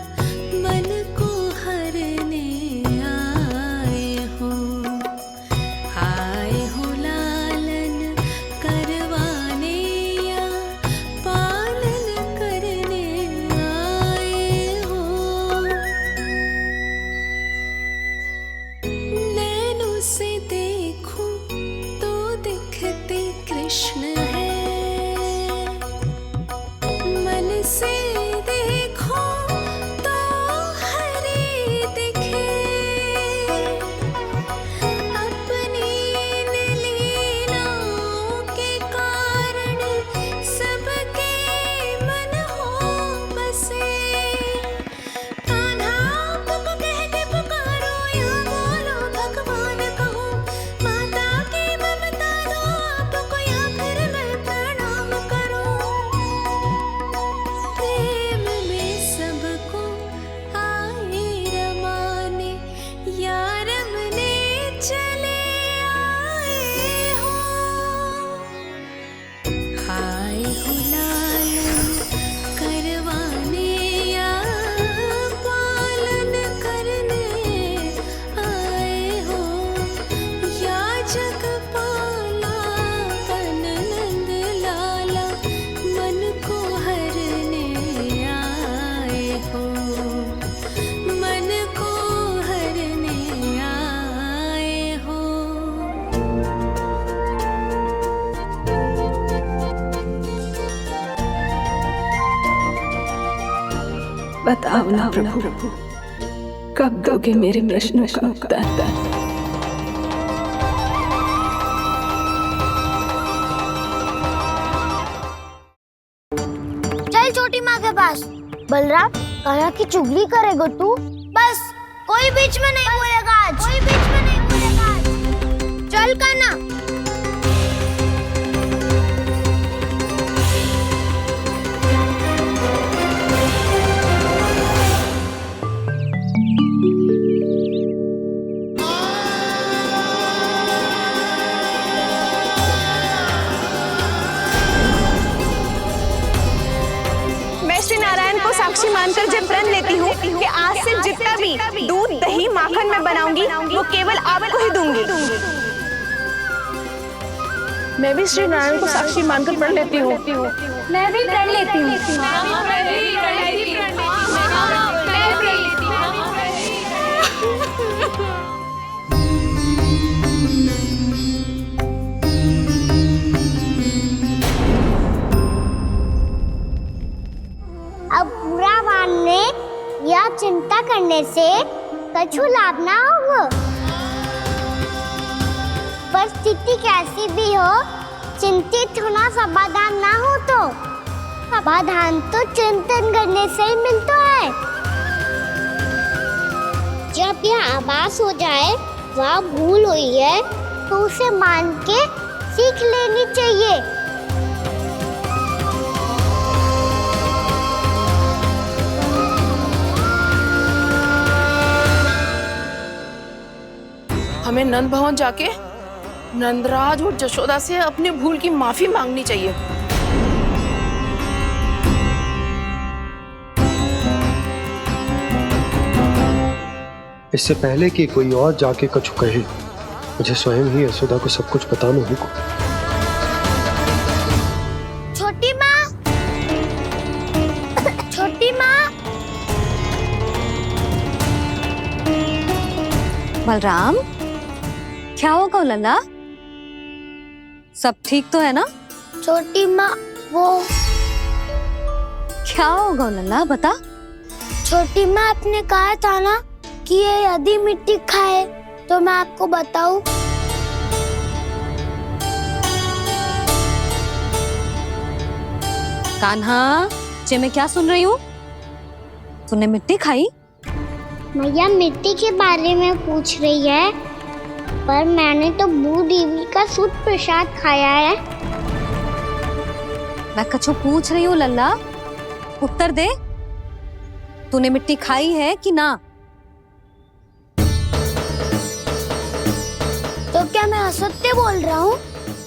मन को हरने आए हो। आए हो बताओ ना प्रभु, कब दोगे मेरे प्रश्नों का उत्तर? चल छोटी माँ के पास। बलराम, कान्हा की चुगली करेगा तू? बस, कोई बीच में नहीं बोलेगा आज। कोई बीच में नहीं बोलेगा आज। चल कान्हा। श्री नारायण को साक्षी मानकर जब प्रण लेती हूँ कि आज से जितना भी दूध, दही, माखन मैं बनाऊंगी वो केवल आपको ही दूंगी। मैं भी श्री नारायण को साक्षी मानकर प्रण लेती हूँ। मैं भी प्रण लेती हूँ। अब बुरा मानने या चिंता करने से कछु लाभ ना होगा। परिस्थिति कैसी भी हो, चिंतित होना समाधान ना हो तो समाधान तो चिंतन करने से ही मिलता है। जब यह आभास हो जाए वह भूल हुई है तो उसे मान के सीख लेनी चाहिए। हमें नंद भवन जाके नंदराज और जशोदा से अपनी भूल की माफी मांगनी चाहिए। इससे पहले कि कोई और जाके कछु कहे, मुझे स्वयं ही यशोदा को सब कुछ बताना होगा। छोटी माँ, छोटी माँ। बलराम, क्या होगा लल्ला? सब ठीक तो है ना? छोटी माँ, वो क्या होगा लल्ला, बता। छोटी माँ, आपने कहा था ना कि ये यदि मिट्टी खाए तो मैं आपको बताऊं। कान्हा, जे मैं क्या सुन रही हूँ? तूने मिट्टी खाई? मैया मिट्टी के बारे में पूछ रही है, पर मैंने तो भू देवी का शुद्ध प्रसाद खाया है। मैं कछु पूछ रही हूँ लल्ला, उत्तर दे। तूने मिट्टी खाई है कि ना? तो क्या मैं असत्य बोल रहा हूँ?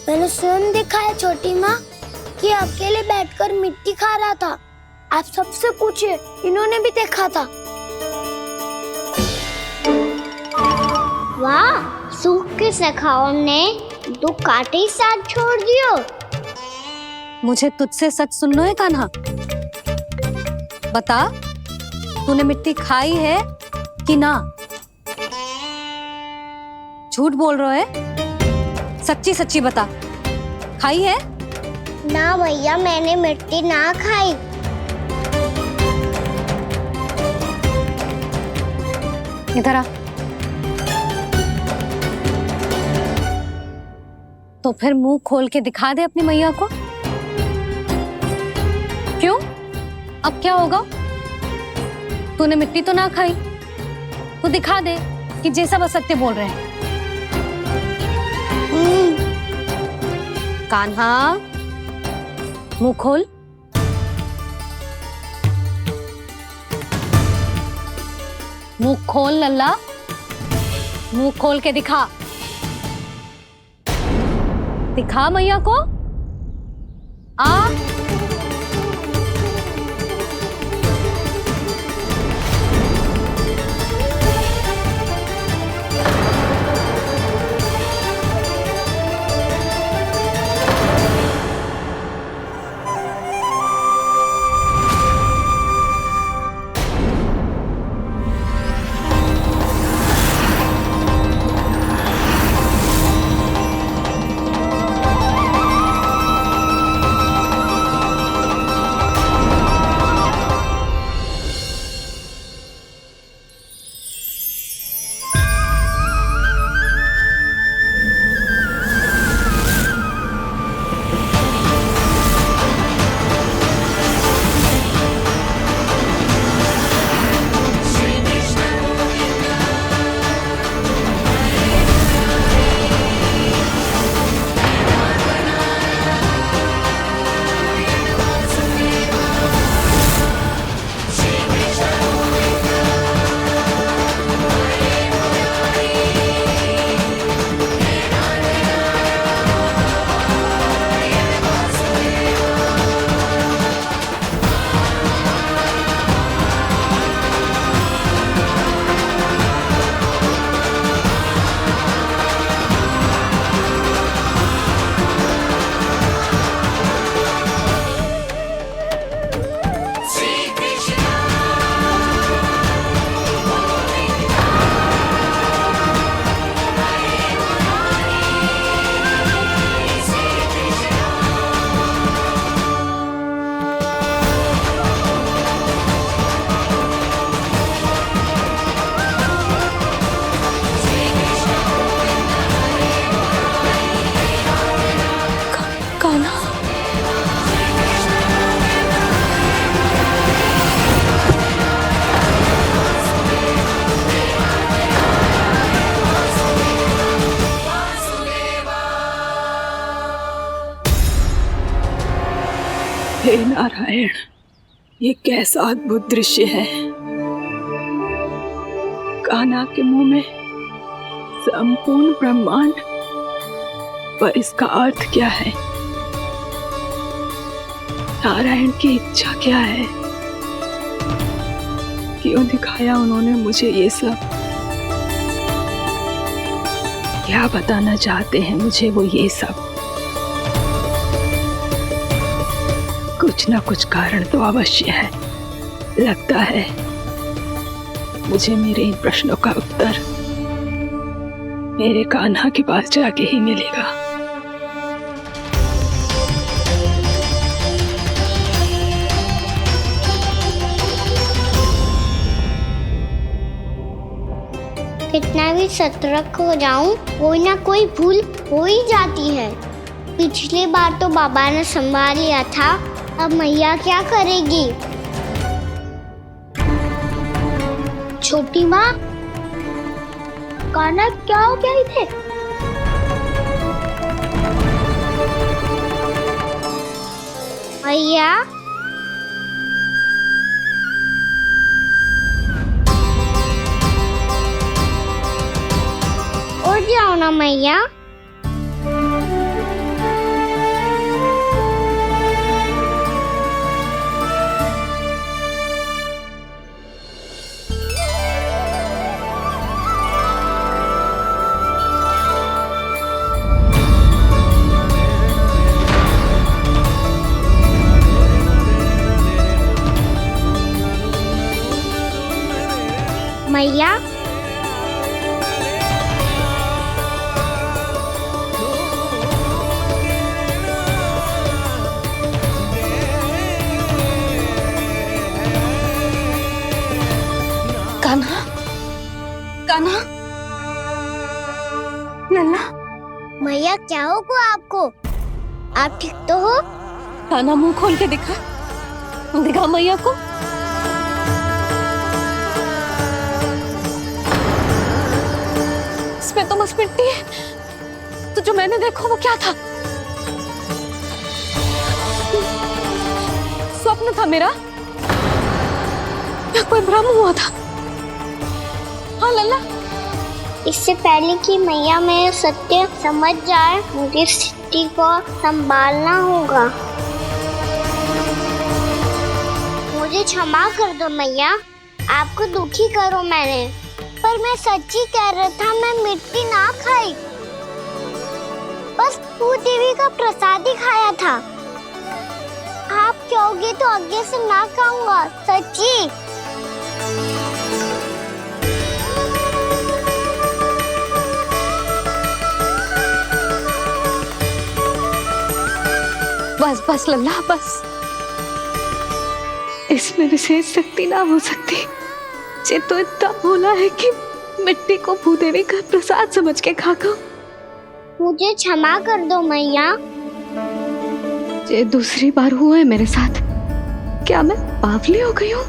मैंने स्वयं देखा है छोटी माँ कि अकेले बैठकर मिट्टी खा रहा था। आप सबसे पूछिए, इन्होंने भी देखा था। वाह, सूख के सखाओं ने दो कांटे ही साथ छोड़ दियो। मुझे तुझसे सच सुनना है कान्हा। बता, तूने मिट्टी खाई है कि ना? झूठ बोल रहा है, सच्ची सच्ची बता, खाई है? ना भैया, मैंने मिट्टी ना खाई। इधर आ। तो फिर मुंह खोल के दिखा दे अपनी मैया को। क्यों? अब क्या होगा? तूने मिट्टी तो ना खाई, तो दिखा दे कि जैसा बस सत्य बोल रहे हैं। कान्हा, मुंह खोल। मुंह खोल लल्ला, मुंह खोल के दिखा। दिखा मैया को। आ हे नारायण, ये कैसा अद्भुत दृश्य है। कान्हा के मुंह में संपूर्ण ब्रह्मांड, पर इसका अर्थ क्या है? नारायण की इच्छा क्या है? क्यों दिखाया उन्होंने मुझे ये सब? क्या बताना चाहते हैं मुझे वो ये सब? कुछ ना कुछ कारण तो अवश्य है। लगता है मुझे मेरे इन प्रश्नों का उत्तर मेरे कान्हा के पास जाके ही मिलेगा। कितना भी सतर्क हो जाऊं, कोई ना कोई भूल हो ही जाती है। पिछली बार तो बाबा ने संभाल लिया था, अब मैया क्या करेगी? छोटी माँ, कान्हा क्या हो गया इधर? मैया, उठ जाओ ना मैया। मैया, कान्हा, कान्हा, लल्ला। मैया क्या होगा आपको? आप ठीक तो हो? कान्हा, मुंह खोल के दिखा, दिखा मैया को। इसमें तो बस मिट्टी है, तो जो मैंने देखा वो क्या था? स्वप्न था मेरा या कोई भ्रम हुआ था? हाँ लल्ला, इससे पहले कि मैया मेरे सत्य समझ जाए, मुझे स्थिति को संभालना होगा। मुझे क्षमा कर दो मैया, आपको दुखी करो मैंने, पर मैं सच्ची कह रहा था। मैं मिट्टी ना खाई, बस तू देवी का प्रसाद ही खाया था। आप कहोगे तो आगे से ना खाऊंगा, सच्ची। बस बस लल्ला, बस। इसमें विशेष शक्ति ना हो सकती। ये तो इतना भोला है कि मिट्टी को भूदेवी का प्रसाद समझ के खा गो। मुझे क्षमा कर दो मैया। ये दूसरी बार हुआ है मेरे साथ। क्या मैं बावली हो गई हूँ?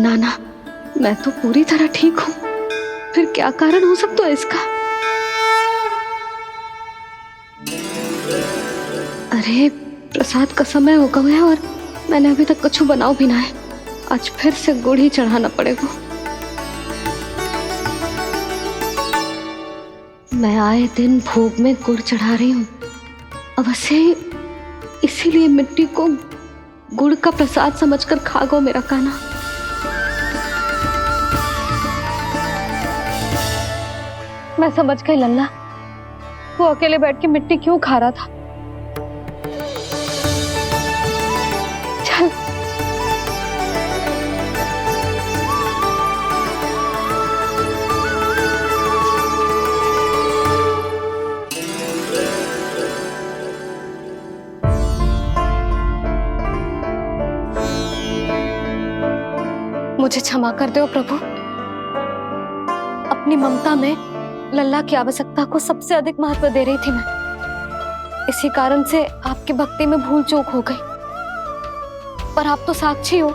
ना ना, मैं तो पूरी तरह ठीक हूँ। फिर क्या कारण हो सकता है इसका? अरे प्रसाद का समय हो गया है और मैंने अभी तक कुछ बनाओ भी ना है। आज फिर से गुड़ ही चढ़ाना पड़ेगा। मैं आए दिन भोग में गुड़ चढ़ा रही हूँ, अवश्य इसीलिए मिट्टी को गुड़ का प्रसाद समझकर खा गो मेरा कान्हा। मैं समझ गई लल्ला, वो अकेले बैठ के मिट्टी क्यों खा रहा था। चल मुझे क्षमा कर दो प्रभु। अपनी ममता में लल्ला की आवश्यकता को सबसे अधिक महत्व दे रही थी मैं। इसी कारण से आपकी भक्ति में भूल चूक हो गई। पर आप तो साक्षी हो,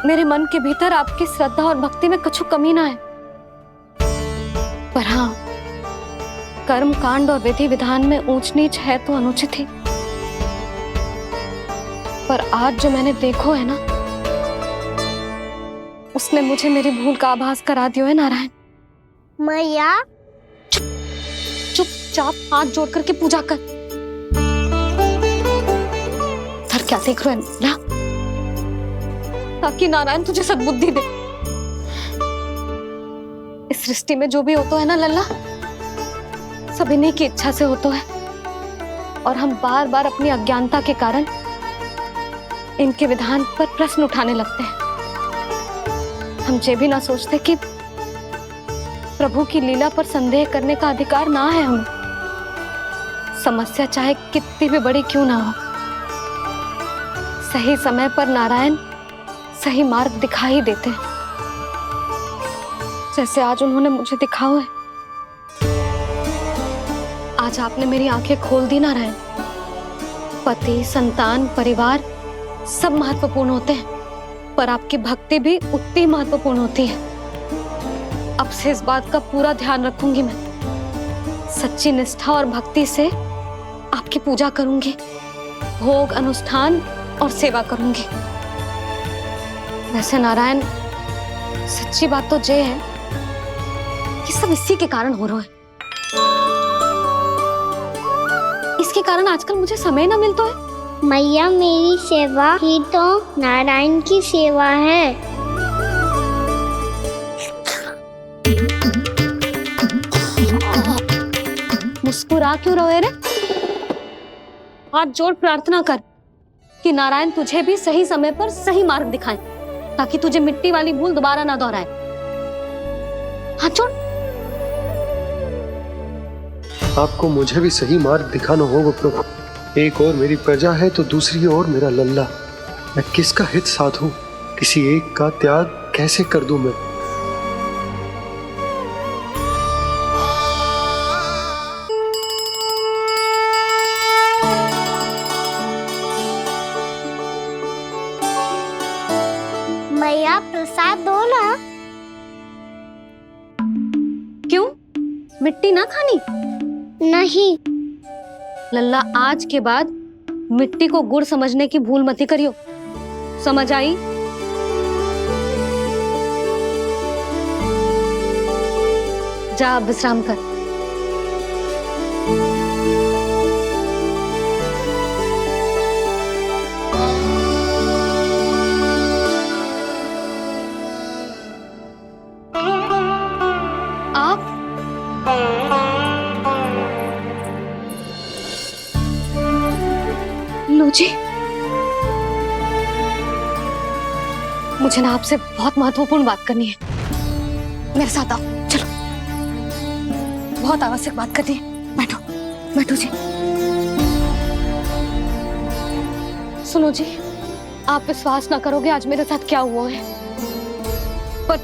मेरे मन के भीतर आपकी श्रद्धा और भक्ति में कुछ कमी ना है। पर हाँ, कर्म कांड और विधि विधान में ऊंच नीच है तो अनुचित ही। पर आज जो मैंने देखो है ना, उसने मुझे मेरी भूल का आभास करा दिया है नारायण। मैया चुपचाप हाथ जोड़ करके पूजा कर। सर क्या देख रहे हो ना, ताकि नारायण तुझे सद्बुद्धि दे। इस सृष्टि में जो भी होता है ना लल्ला, सब इन्हीं की इच्छा से होता है, और हम बार बार अपनी अज्ञानता के कारण इनके विधान पर प्रश्न उठाने लगते हैं। हम ये भी ना सोचते कि प्रभु की लीला पर संदेह करने का अधिकार ना है हमें। समस्या चाहे कितनी भी बड़ी क्यों ना हो, सही समय पर नारायण सही मार्ग दिखा ही देते हैं, जैसे आज उन्होंने मुझे दिखाओ है। आज आपने मेरी आंखें खोल दी नारायण। पति, संतान, परिवार सब महत्वपूर्ण होते हैं, पर आपकी भक्ति भी उतनी महत्वपूर्ण होती है। अब से इस बात का पूरा ध्यान रखूंगी मैं। सच्ची निष्ठा और भक्ति से आपकी पूजा करूंगी, भोग, अनुष्ठान और सेवा करूंगी। वैसे नारायण, सच्ची बात तो ये है कि सब इसी के कारण हो रहा है। इसके कारण आजकल मुझे समय ना मिलता है। मैया, मेरी सेवा ही तो नारायण की सेवा है। मुस्कुरा क्यों रहे रे? हाथ जोड़ प्रार्थना कर कि नारायण तुझे भी सही समय पर सही मार्ग दिखाएं, ताकि तुझे मिट्टी वाली भूल दोबारा ना दोहराए। हाथ जोड़। आपको मुझे भी सही मार्ग दिखाना होगा प्रभु। एक और मेरी प्रजा है तो दूसरी ओर मेरा लल्ला। मैं किसका हित साधूं? किसी एक का त्याग कैसे कर दूं मैं? मैया, प्रसाद दो ना। क्यों? मिट्टी ना खानी? नहीं। लल्ला, आज के बाद मिट्टी को गुड़ समझने की भूल मत करियो। समझ आई? जा विश्राम कर। आप लो जी, मुझे ना आपसे बहुत महत्वपूर्ण बात करनी है। मेरे साथ आओ, चलो। बहुत आवश्यक बात करनी है। बैठो, बैठो जी। सुनो जी, आप विश्वास ना करोगे आज मेरे साथ क्या हुआ है। पर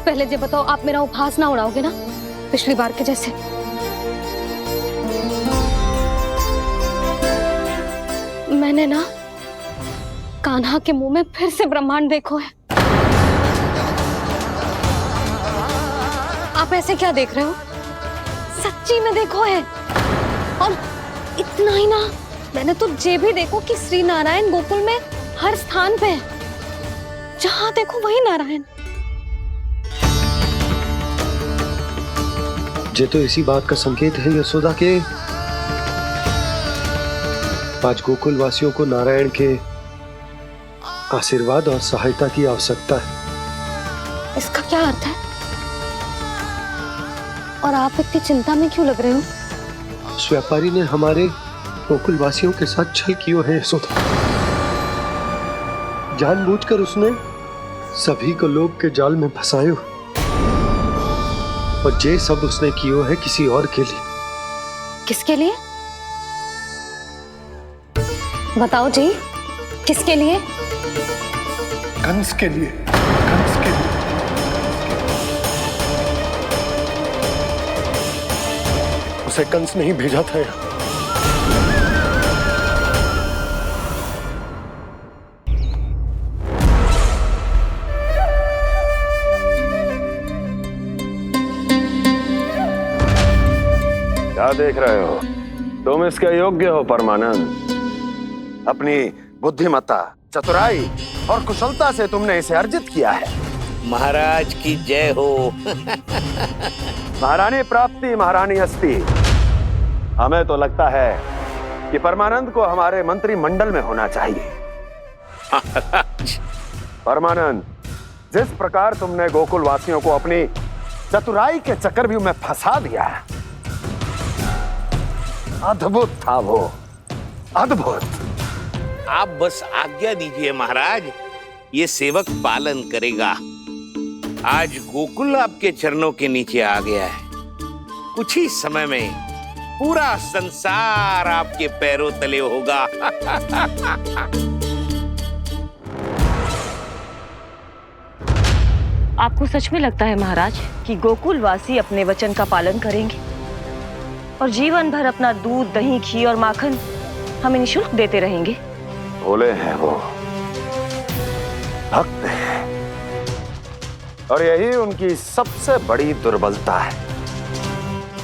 पहले ये बताओ, आप मेरा उपहास ना उड़ाओगे ना, पिछली बार के जैसे? मैंने ना कान्हा के मुंह में फिर से ब्रह्मांड देखो है। आप ऐसे क्या देख रहे हो? सच्ची में देखो है। और इतना ही ना, मैंने तो ये भी देखो कि श्री नारायण गोकुल में हर स्थान पे है। जहां देखो वही नारायण। ये तो इसी बात का संकेत है यशोदा के आज गोकुल वासियों को नारायण के आशीर्वाद और सहायता की आवश्यकता है। इसका क्या अर्थ है? और आप इतनी चिंता में क्यों लग रहे हो? उस व्यापारी ने हमारे गोकुल वासियों के साथ छल किया है यशोदा। जानबूझकर उसने सभी को लोभ के जाल में फंसायो, और ये सब उसने किया है किसी और के लिए। किसके लिए? बताओ जी, किसके लिए? कंस के लिए। कंस के लिए। उसे कंस नहीं भेजा था यहाँ। क्या देख रहे हो? तुम इसके योग्य हो परमानंद। अपनी बुद्धिमत्ता, चतुराई और कुशलता से तुमने इसे अर्जित किया है। महाराज की जय हो। महारानी प्राप्ति, महारानी अस्ति। हमें तो लगता है कि परमानंद को हमारे मंत्रिमंडल में होना चाहिए। परमानंद, जिस प्रकार तुमने गोकुल वासियों को अपनी चतुराई के चक्रव्यूह में फंसा दिया, अद्भुत था वो, अद्भुत। आप बस आज्ञा दीजिए महाराज, ये सेवक पालन करेगा। आज गोकुल आपके चरणों के नीचे आ गया है। कुछ ही समय में पूरा संसार आपके पैरों तले होगा। आपको सच में लगता है महाराज कि गोकुलवासी अपने वचन का पालन करेंगे और जीवन भर अपना दूध, दही, घी और माखन हमें निःशुल्क देते रहेंगे? भोले हैं वो, भक्त हैं, और यही उनकी सबसे बड़ी दुर्बलता है।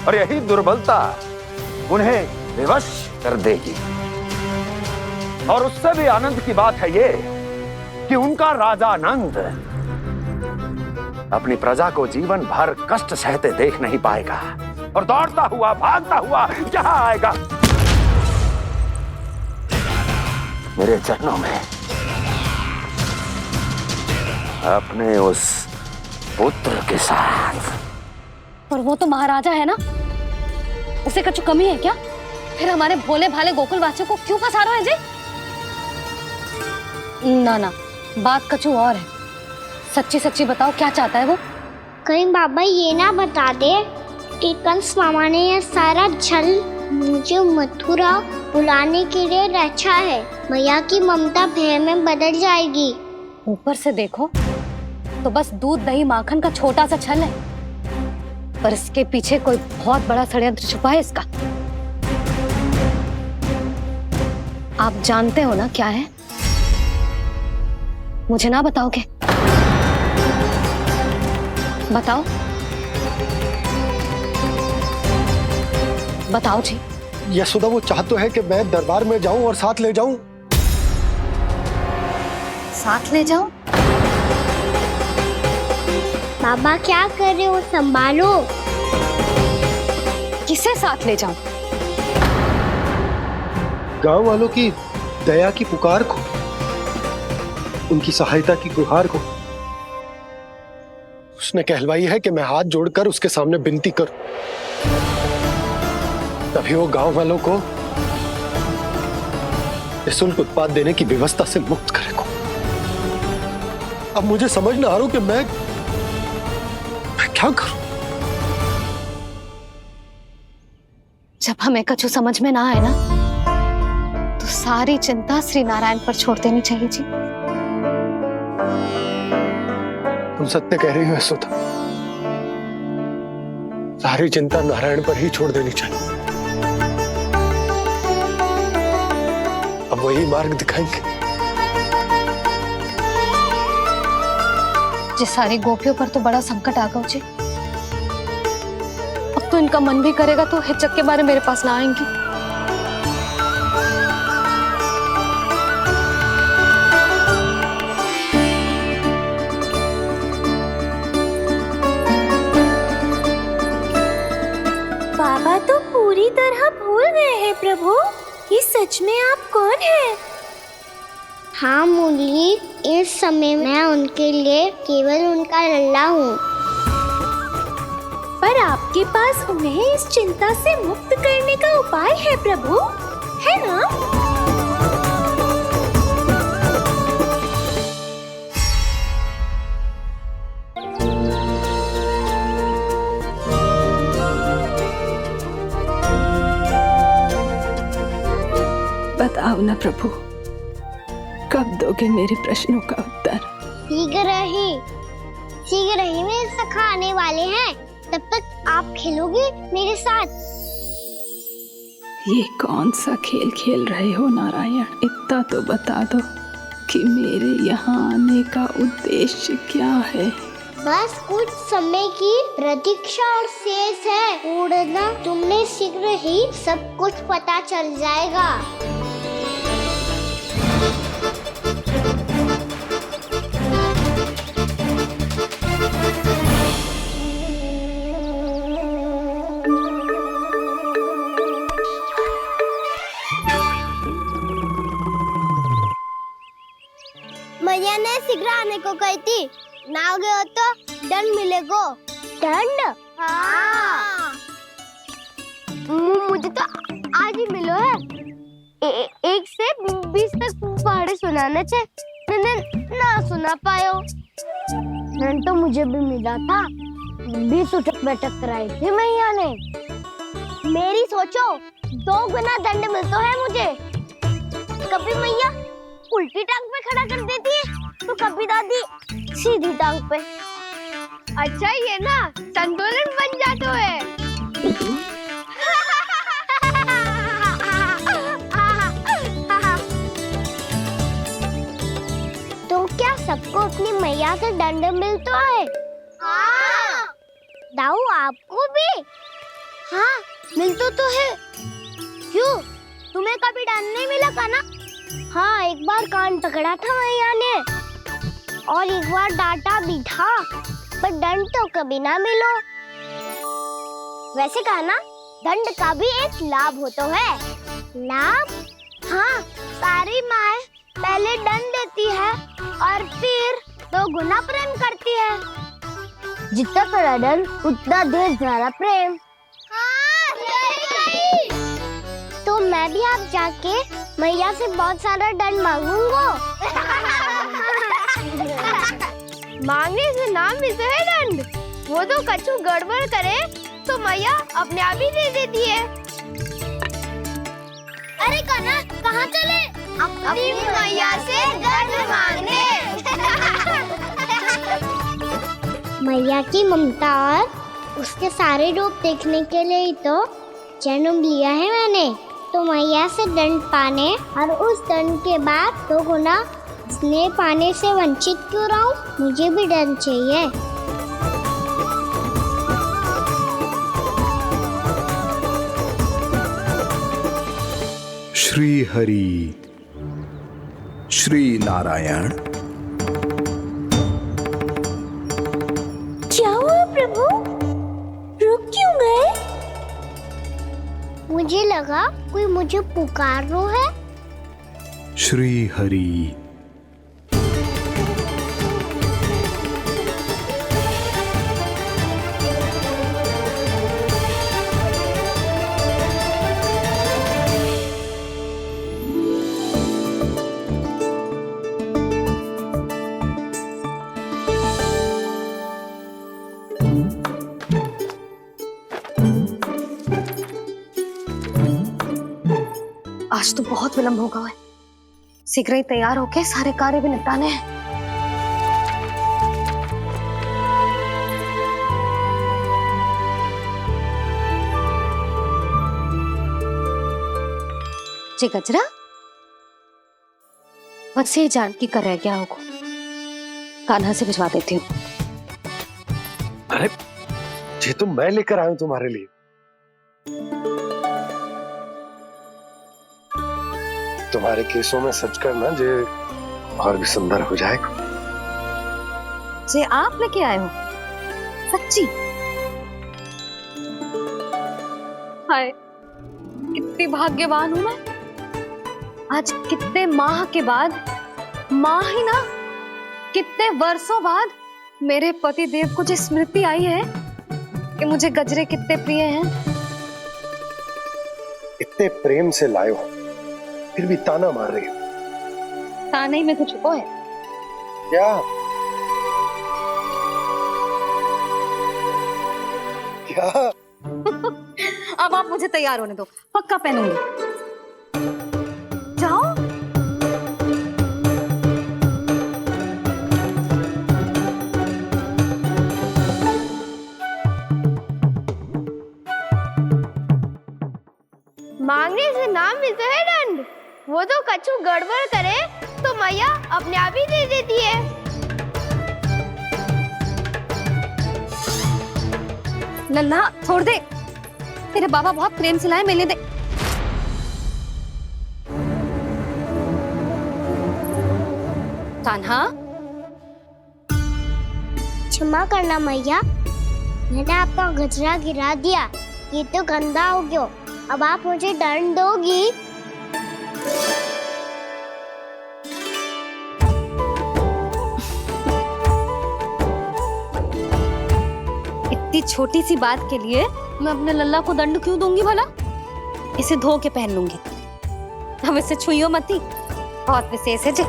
और यही दुर्बलता उन्हें विवश कर देगी। और उससे भी आनंद की बात है ये कि उनका राजा नंद अपनी प्रजा को जीवन भर कष्ट सहते देख नहीं पाएगा और दौड़ता हुआ, भागता हुआ यहाँ आएगा मेरे चरणों में, अपने उस पुत्र के साथ। पर वो तो महाराजा है ना, उसे कुछ कमी है क्या? फिर हमारे भोले भाले गोकुल वासियों को क्यों फंसा रहे हैं जी? ना ना, बात कछु और है। सच्ची सच्ची बताओ, क्या चाहता है वो? कहीं बाबा ये ना बता दे कि कंस मामा ने यह सारा छल मुझे मथुरा बुलाने के लिए रचा है। मैया की ममता भय में बदल जाएगी। ऊपर से देखो तो बस दूध, दही, माखन का छोटा सा छल है, पर इसके पीछे कोई बहुत बड़ा षड्यंत्र छुपा है इसका। आप जानते हो ना क्या है? मुझे ना बताओगे? बताओ बताओ जी। यशोदा, वो चाहता तो है कि मैं दरबार में जाऊं और साथ ले जाऊं। साथ ले जाऊं? बाबा क्या कर रहे हो, संभालो। किसे साथ ले जाऊं? गांव वालों की दया की पुकार को, उनकी सहायता की गुहार को। उसने कहलवाई है कि मैं हाथ जोड़कर उसके सामने विनती करूं, तभी वो गांव वालों को निःशुल्क उत्पाद देने की व्यवस्था से मुक्त करेगा। अब मुझे समझ ना आ रहा कि मैं क्या करूं। जब हमें कछु समझ में ना आए ना, तो सारी चिंता श्री नारायण पर छोड़ देनी चाहिए जी। तुम सत्य कह रही हो यशोदा, सारी चिंता नारायण पर ही छोड़ देनी चाहिए। अब वही मार्ग दिखाएंगे। जिस सारी गोपियों पर तो बड़ा संकट आ गया जी। अब तो इनका मन भी करेगा तो हिचक के बारे मेरे पास ना आएंगी। बाबा तो पूरी तरह भूल गए हैं प्रभु, ये सच में आप कौन हैं? हाँ मुरली, इस समय मैं उनके लिए केवल उनका लल्ला हूँ। पर आपके पास उन्हें इस चिंता से मुक्त करने का उपाय है प्रभु, है ना? बताओ ना प्रभु, कब दोगे मेरे प्रश्नों का उत्तर? शीघ्र ही मेरे सखा आने वाले हैं, तब तक आप खेलोगे मेरे साथ। ये कौन सा खेल खेल रहे हो नारायण? इतना तो बता दो कि मेरे यहाँ आने का उद्देश्य क्या है? बस कुछ समय की प्रतीक्षा और शेष है। उड़ना, तुमने शीघ्र ही सब कुछ पता चल जाएगा। शीघ्र आने को कही थी, ना हो गए हो तो दंड मिलेगा। दंड? हाँ। मुझे तो आज ही मिलो है। 1 से 20 तक पहाड़े सुनाने थे, ना सुना पायो। दंड तो मुझे भी मिला था, 20 उठक बैठक कराई थी मैया ने। मेरी सोचो, 2 गुना दंड मिलता है मुझे। कभी मैया उल्टी टांग पे खड़ा कर देती है, तो कभी दादी सीधी टांग पे। अच्छा ये ना संतुलन बन जाता है। तो क्या सबको अपनी मैया से दंड मिलता है? हाँ। दाऊ आपको भी? हाँ मिलता तो है। क्यों, तुम्हें कभी दंड नहीं मिला था ना? हाँ, एक बार कान पकड़ा था मैया ने और एक बार डांटा भी था, पर दंड तो कभी ना मिलो। वैसे कहा ना, दंड का भी एक लाभ होता है। लाभ? हाँ, सारी माँ पहले दंड देती है और फिर 2 गुना प्रेम करती है। जितना बड़ा दंड उतना ढेर सारा प्रेम। हाँ, सही। तो मैं भी आप जाके मैया से बहुत सारा दंड मांगूंगा। मांगने से ना मिलता है दंड, वो तो कछु गड़बड़ करे तो मैया अपने आप ही दे देती है। अरे कान्हा, कहाँ चले? अपनी मैया से दंड मांगने। मैया की ममता और उसके सारे रूप देखने के लिए ही तो जन्म लिया है मैंने। तो मैया से दंड पाने और उस दंड के बाद 2 गुना स्नेह पाने से वंचित क्यों रहूं? मुझे भी दंड चाहिए। श्री हरि, श्री नारायण। क्या हुआ प्रभु? रुक क्यों गए? मुझे लगा कोई मुझे पुकार रहा है। श्री हरि। आज तो बहुत विलंब होगा है, शीघ्र ही तैयार होके सारे कार्य भी निपटाने हैं। जी गजरा, बस ये जान की कर रह गया होगा, कान्हा से भिजवा देती हूँ। अरे ये तो मैं लेकर आया हूँ तुम्हारे लिए। तुम्हारे केसों में सच करना जे और भी सुंदर हो जाएगा। जे आप लेके आए हो? सच्ची? हाय, कितनी भाग्यवान हूं मैं। आज कितने माह के बाद, माह ही ना, कितने वर्षों बाद मेरे पति देव को जो स्मृति आई है कि मुझे गजरे कितने प्रिय हैं। इतने प्रेम से लाए हो, फिर भी ताना मार रही हो। ताने ही में कुछ छुपो है क्या? क्या? अब आप मुझे तैयार होने दो, पक्का पहनूंगी। जाओ। मांगने से ना मिलता है दंड, वो तो कछु गड़बड़ करे तो मैया अपने आप ही दे देती है। नन्हा छोड़ दे, तेरे बाबा बहुत प्रेम से लाए, मिलने दे। कान्हा, क्षमा करना मैया, मैंने आपका गजरा गिरा दिया, ये तो गंदा हो गया। अब आप मुझे दंड दोगी? इतनी छोटी सी बात के लिए मैं अपने लल्ला को दंड क्यों दूंगी भला? इसे धो के पहन लूंगी। अब इसे छुइयो मती, बहुत विशेष है जी।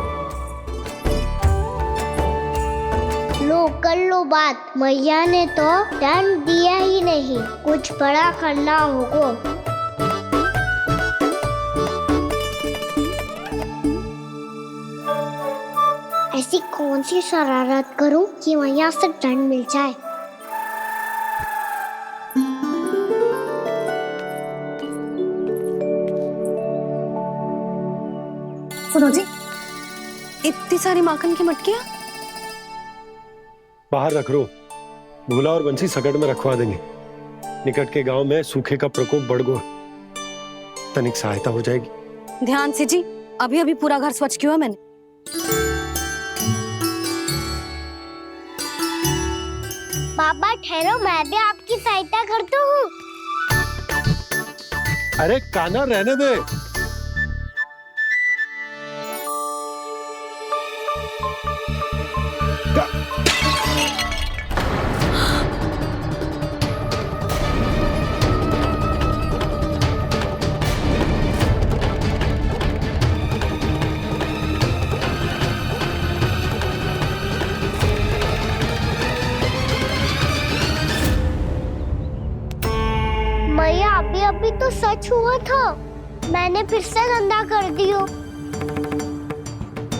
लो कर लो बात, मैया ने तो दंड दिया ही नहीं, कुछ बड़ा करना होगा। ऐसी कौन सी शरारत करूं कि मैया से दंड मिल जाए। सुनो जी, इतनी सारी माखन की मटकियां बाहर रख रो, भूला और बंसी सकट में रखवा देंगे। निकट के गांव में सूखे का प्रकोप बढ़ गया, तनिक सहायता हो जाएगी। ध्यान से जी, अभी अभी पूरा घर स्वच्छ किया मैंने। पापा ठहरो, मैं भी आपकी सहायता करता हूँ। अरे कान्हा रहने दे। मैया अभी तो सच हुआ था, मैंने फिर से गंदा कर दियो।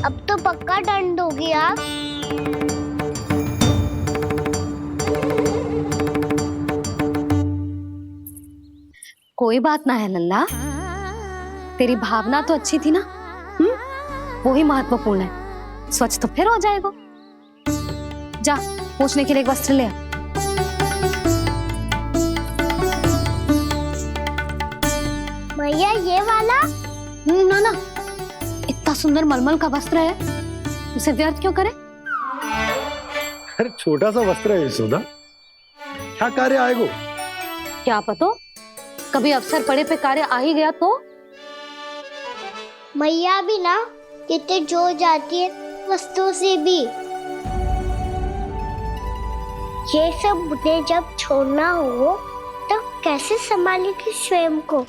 अब तो पक्का दंड दोगी आप। कोई बात ना है लल्ला, तेरी भावना तो अच्छी थी ना, वो ही महत्वपूर्ण है। स्वच्छ तो फिर हो जाएगा। जा पोंछने के लिए एक वस्त्र ले आ। भैया ये वाला? ना ना, इतना सुंदर मलमल का वस्त्र है, उसे व्यर्थ क्यों करे? अरे छोटा सा वस्त्र है यशोदा, क्या कार्य आएगा? क्या पता, कभी अवसर पड़े पे कार्य आ ही गया तो? मैया भी ना कितने जो जाती है वस्तुओं से भी। ये सब उन्हें जब छोड़ना हो तो कैसे संभालेगी स्वयं को?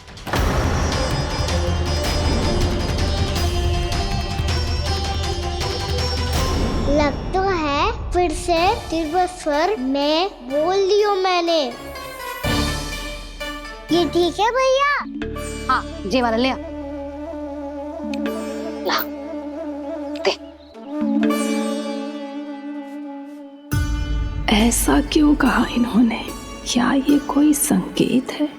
लग तो है फिर से तिरस्वर में बोल दियो मैंने। ये ठीक है भैया? हाँ, ये वाला ले आ। ला, दे। ऐसा क्यों कहा इन्होंने? क्या ये कोई संकेत है?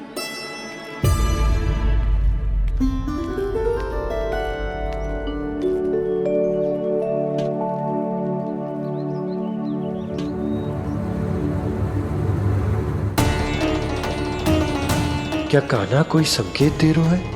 क्या कान्हा कोई संकेत दे रहा है?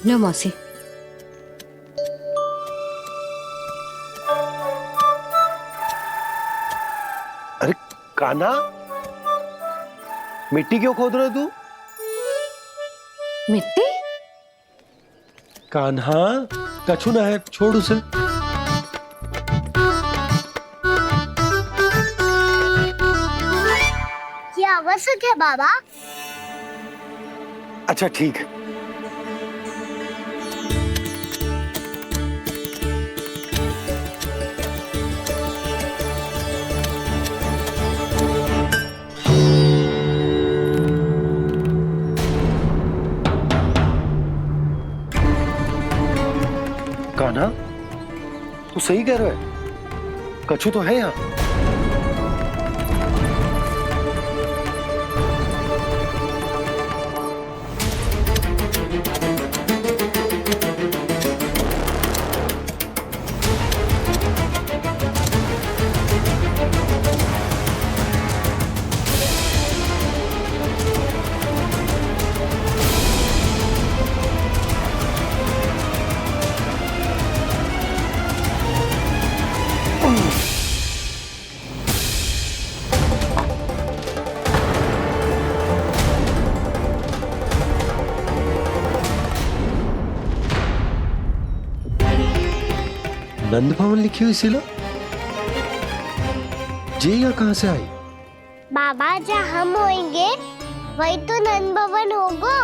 लो मौसी। अरे कान्हा, मिट्टी क्यों खोद रहे तू? मिट्टी? कान्हा, कछु ना है, छोड़ उसे। ये आवश्यक है बाबा। अच्छा ठीक है। कान्हा, तू सही कह रहा है, कछु तो है यहाँ। नंद भवन लिखी हुई सिला जी यहाँ कहाँ से आई? बाबा जहाँ हम होंगे वही तो नंद भवन होगा।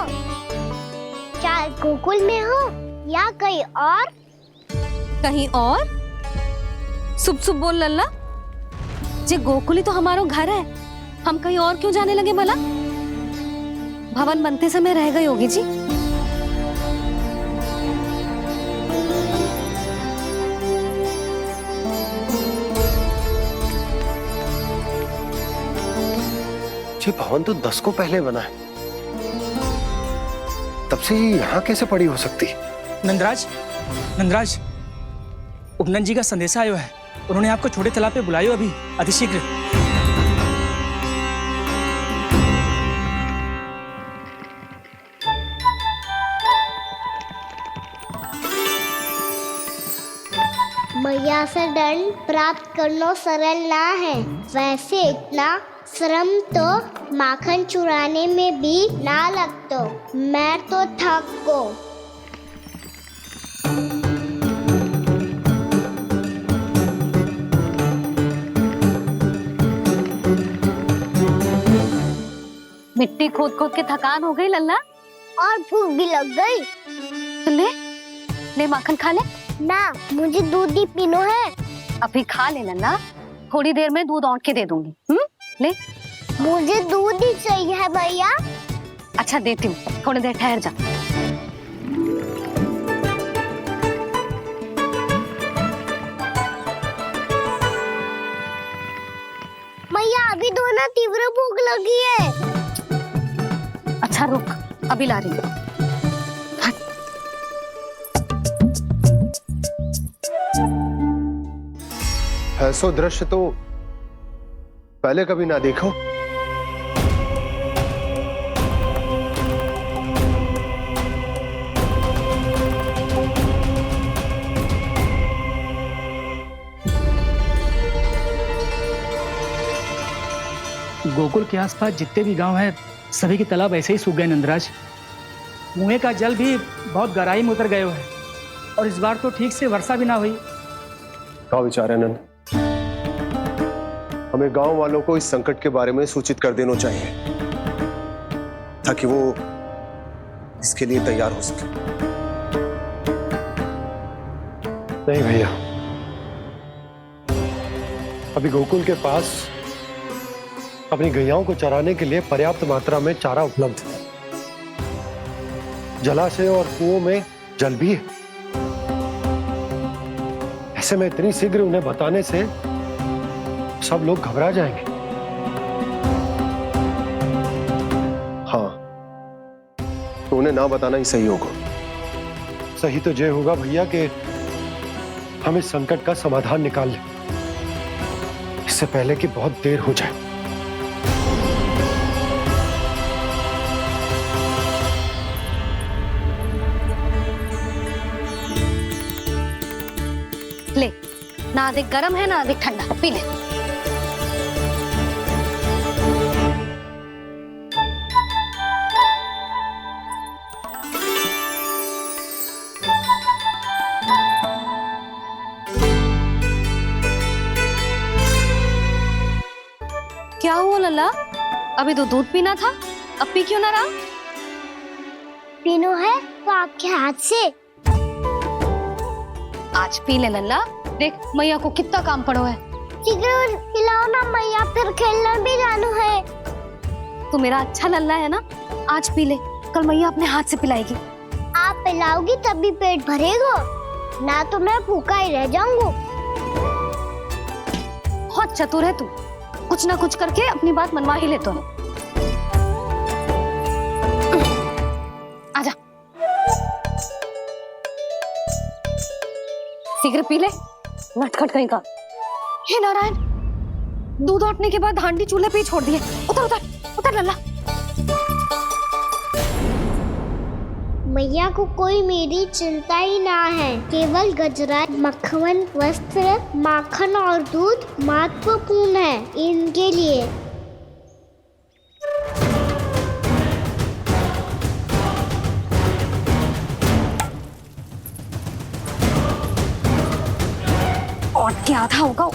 चाहे गोकुल में हो या कहीं और। कहीं और? सुब सुब बोल लल्ला। जे गोकुल ही तो हमारा घर है, हम कहीं और क्यों जाने लगे भला? भवन बनते समय रह गई होगी जी। ये भवन तो 10 को पहले बना है, तब से ही यहाँ कैसे पड़ी हो सकती? नंदराज, नंदराज, उपनंद जी का संदेशा आयो है। उन्होंने आपको छोटे तालाब पे बुलायो अभी अतिशीघ्र। मैया से दंड प्राप्त करना सरल ना है। वैसे इतना श्रम तो माखन चुराने में भी ना लगतो। मैं तो थक को। मिट्टी खोद खोद के थकान हो गई लल्ला, और भूख भी लग गई। तो ले माखन खा ले। ना, मुझे दूध ही पीना है। अभी खा ले लल्ला, थोड़ी देर में दूध औंट के दे दूंगी। ले। मुझे दूध ही चाहिए है भैया। अच्छा देती हूँ, थोड़ी देर ठहर जा। मैया अभी तो ना तीव्र भूख लगी है। अच्छा रुक, अभी ला रही हूँ। ऐसा दृश्य तो पहले कभी ना देखो। गोकुल के आसपास जितने भी गांव हैं, सभी के तालाब ऐसे ही सूख गए नंदराज। कुएं का जल भी बहुत गहराई में उतर गए है, और इस बार तो ठीक से वर्षा भी ना हुई। क्या विचार है नंद? हमें गांव वालों को इस संकट के बारे में सूचित कर देना चाहिए, ताकि वो इसके लिए तैयार हो सके। नहीं भैया, अभी गोकुल के पास अपनी गैयाओं को चराने के लिए पर्याप्त मात्रा में चारा उपलब्ध है। जलाशय और कुओं में जल भी है। ऐसे में इतनी शीघ्र उन्हें बताने से सब लोग घबरा जाएंगे। हाँ, तो उन्हें ना बताना ही सही होगा। सही तो ये होगा भैया कि हम इस संकट का समाधान निकाल लें, इससे पहले कि बहुत देर हो जाए। ले, ना अधिक गर्म है ना अधिक ठंडा, पी ले। क्या हुआ लल्ला? अभी तो दूध पीना था, अब पी क्यों ना रहा? पीनो है तो आपके हाथ से। आज पी ले लल्ला, देख मैया को कितना काम पड़ो है। शीघ्र पिलाओ ना मैया, फिर खेलना भी जानो है। तू मेरा अच्छा लल्ला है ना, आज पी ले, कल मैया अपने हाथ से पिलाएगी। आप पिलाओगी तभी पेट भरेगा, ना तो मैं भूखा ही रह जाऊंगा। बहुत चतुर है तू, कुछ ना कुछ करके अपनी बात मनवा ही लेता है। आजा, शीघ्र पी ले, नटखट कहीं का। हे नारायण, दूध औटने के बाद हांडी चूल्हे पे ही छोड़ दिए। उतर उतर उतर लल्ला। मैया को कोई मेरी चिंता ही ना है। केवल गजरा, मक्खन, वस्त्र, माखन और दूध महत्वपूर्ण है इनके लिए। और क्या था होगा?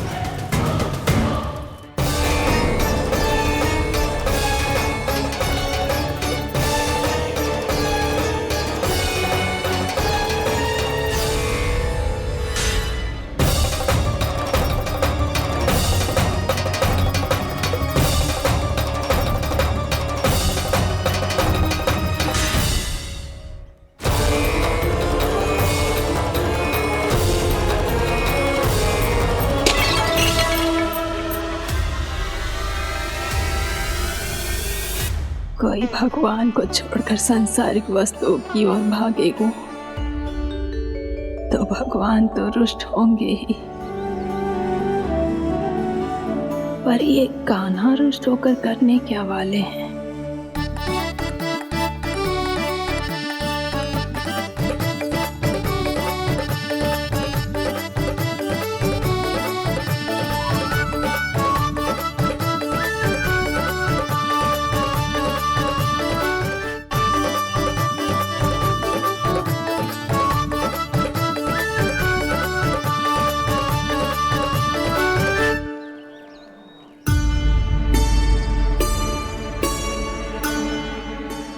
कोई भगवान को छोड़कर सांसारिक वस्तुओं की ओर भागेगा तो भगवान तो रुष्ट होंगे ही, पर ये कान्हा रुष्ट होकर करने क्या वाले हैं?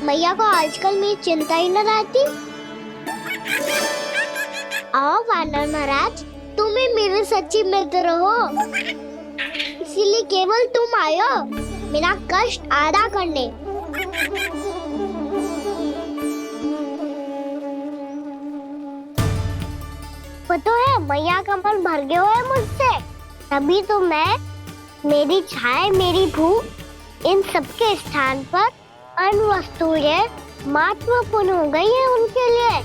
मैया को आजकल मेरी चिंता ही न रहती। आओ वानर महाराज, तुम ही मेरे सच्ची मित्र हो, इसीलिए केवल तुम आयो मेरा कष्ट आधा करने। वो तो है मैया का मन भर गया है मुझसे, तभी तो मैं, मेरी छाया, मेरी भूख, इन सबके स्थान पर अन्य वस्तुएं महत्वपूर्ण हो गई है उनके लिए।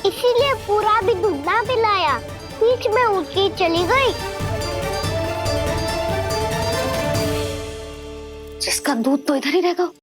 इसीलिए पूरा भी दूध ना पिलाया, बीच में उठ के चली गई। जिसका दूध तो इधर ही रहेगा।